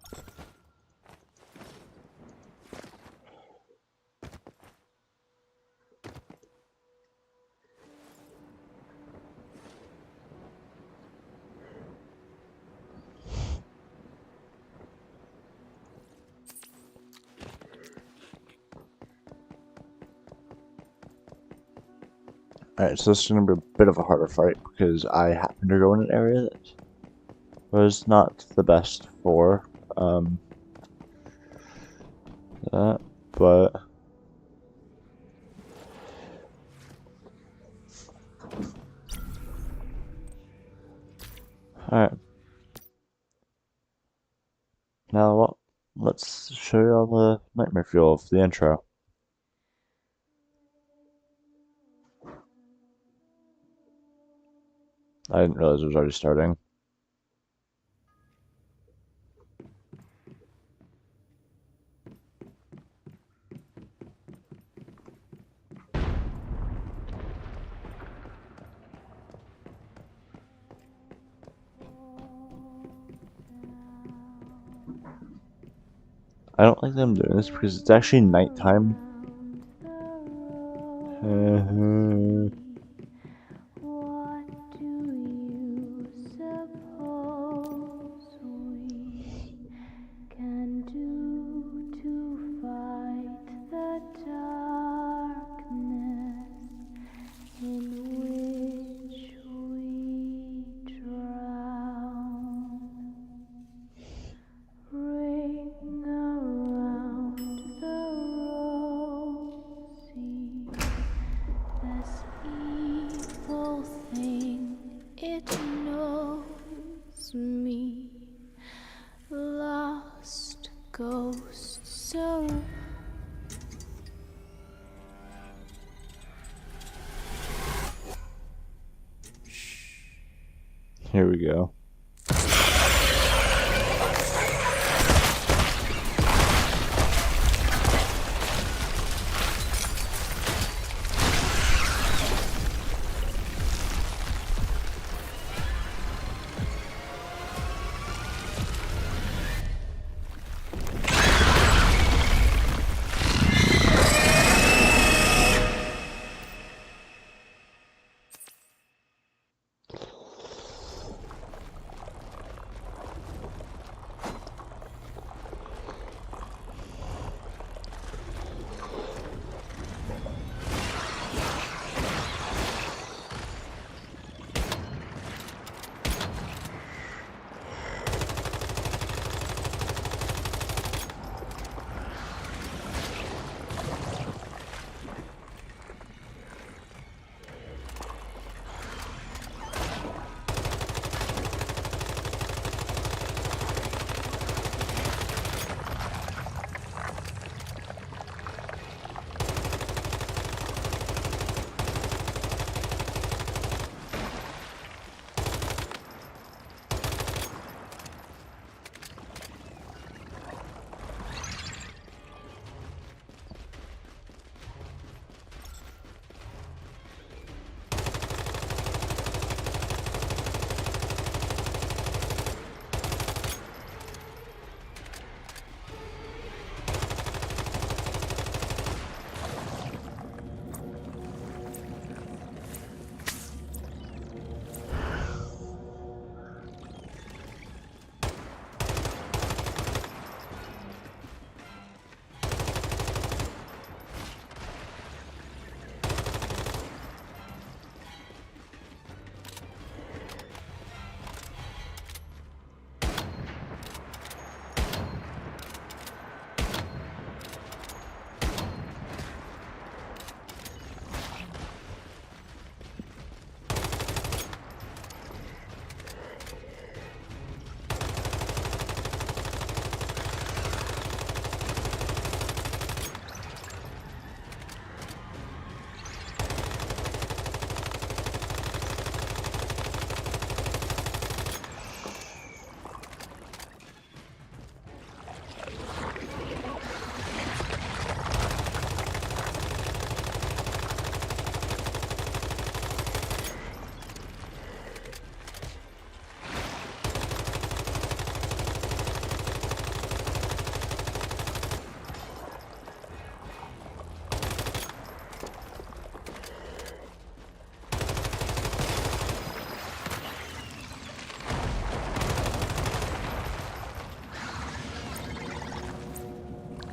A: Alright, so this is going to be a bit of a harder fight because I happen to go in an area that was not the best for that, but alright. Now what? Let's show you all the nightmare fuel of the intro. I didn't realize it was already starting. I don't like them doing this because it's actually nighttime. Here we go.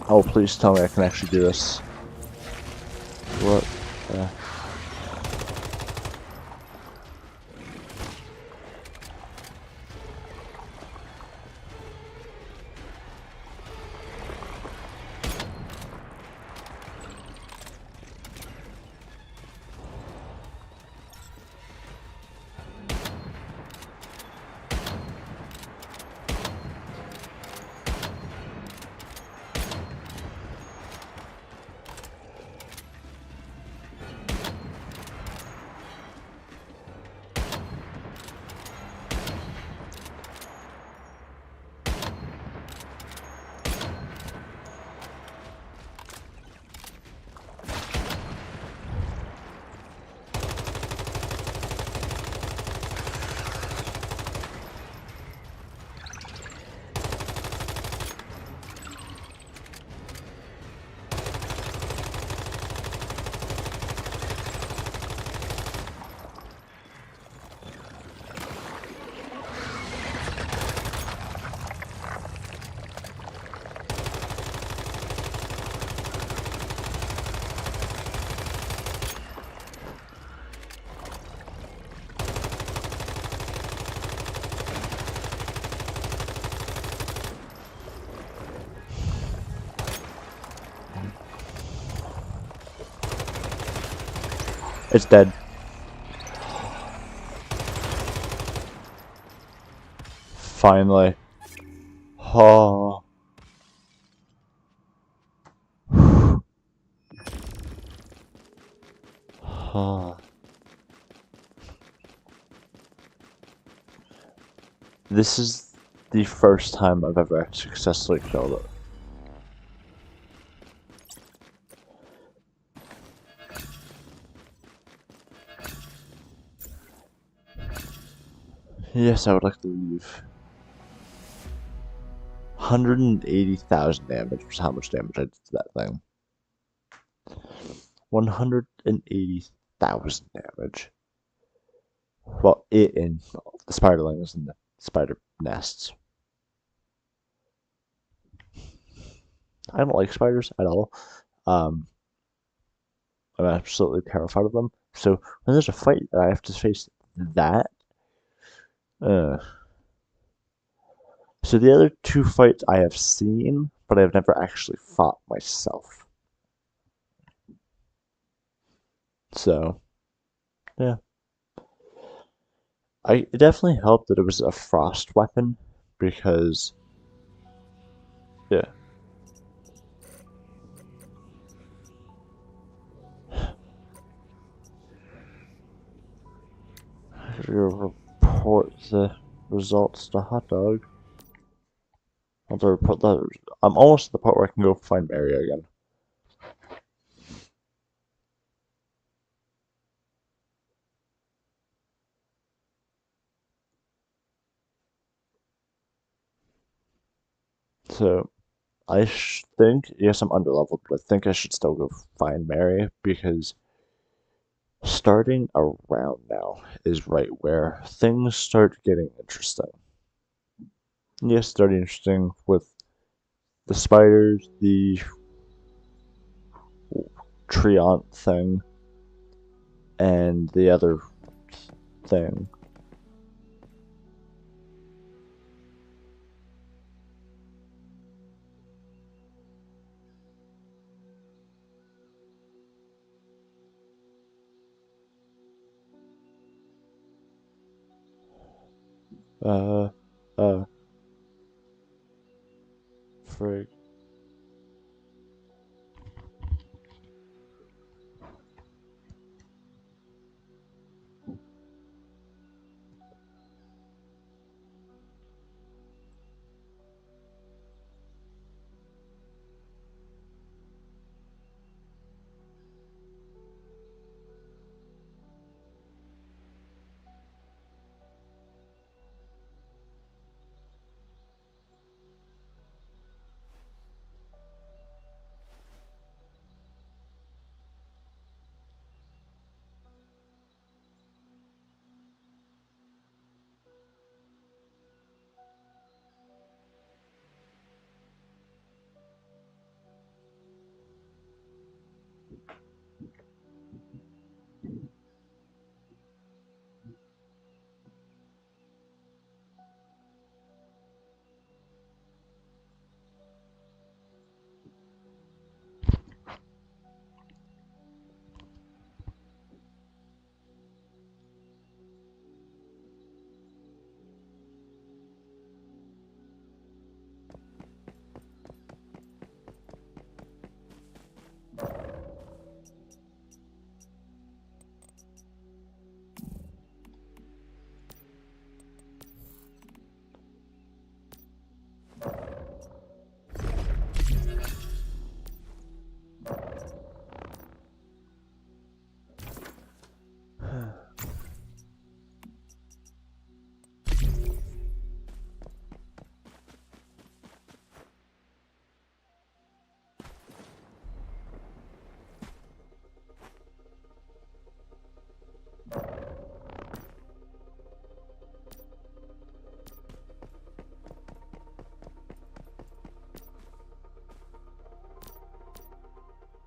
A: Oh, please tell me I can actually do this. What? It's dead. Finally. Oh. Oh. This is the first time I've ever successfully killed it. Yes, I would like to leave. 180,000 damage was how much damage I did to that thing. 180,000 damage. Well, it and the spiderlings and the spider nests. I don't like spiders at all. I'm absolutely terrified of them. So when there's a fight that I have to face that, so the other two fights I have seen, but I've never actually fought myself. So, yeah. It definitely helped that it was a frost weapon, because, yeah. You report the results to Hot Dog. I'll have to report that. I'm almost at the part where I can go find Mary again. So, I think, yes, I'm underleveled, but I think I should still go find Mary, because starting around now is right where things start getting interesting. Yes, starting interesting with the spiders, the treant thing, and the other thing. Uh, uh, frig.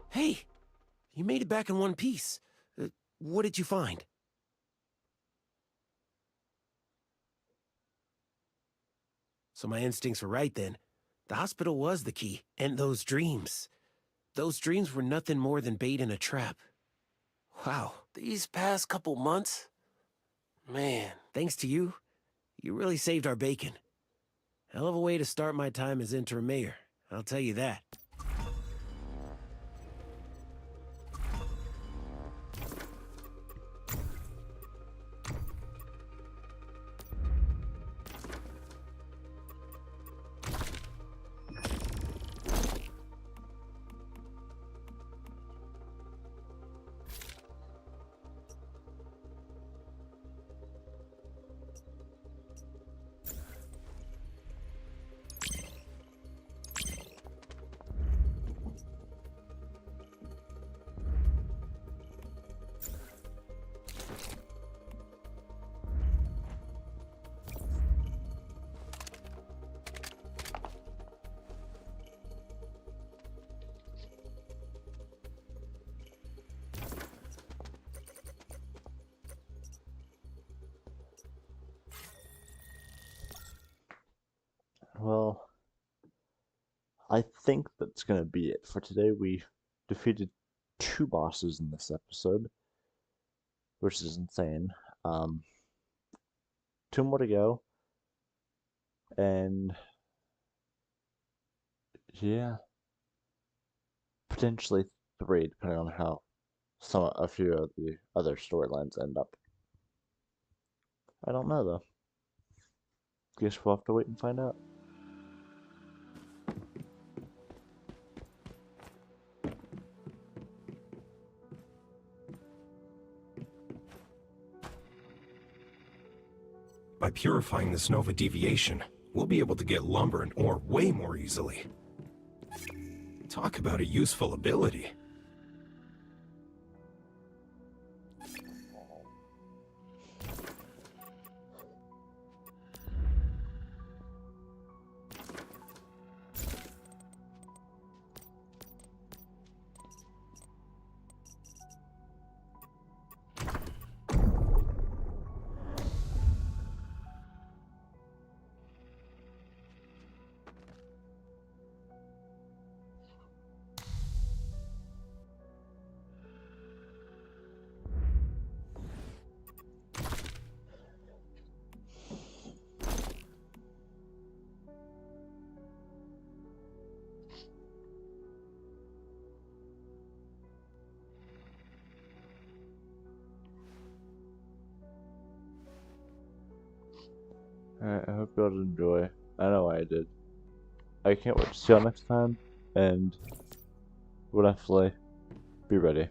I: Hey, you made it back in one piece. What did you find? So my instincts were right then. The hospital was the key, and those dreams. Those dreams were nothing more than bait in a trap.
O: Wow, these past couple months? Man, thanks to you, you really saved our bacon. Hell of a way to start my time as interim mayor, I'll tell you that.
A: Well, I think that's going to be it for today. We defeated 2 bosses in this episode, which is insane. 2 more to go, and yeah, potentially 3, depending on how a few of the other storylines end up. I don't know though. Guess we'll have to wait and find out.
C: By purifying this Nova deviation, we'll be able to get lumber and ore way more easily. Talk about a useful ability.
A: Alright, I hope you all enjoy. I know I did. I can't wait to see y'all next time, and we'll definitely be ready.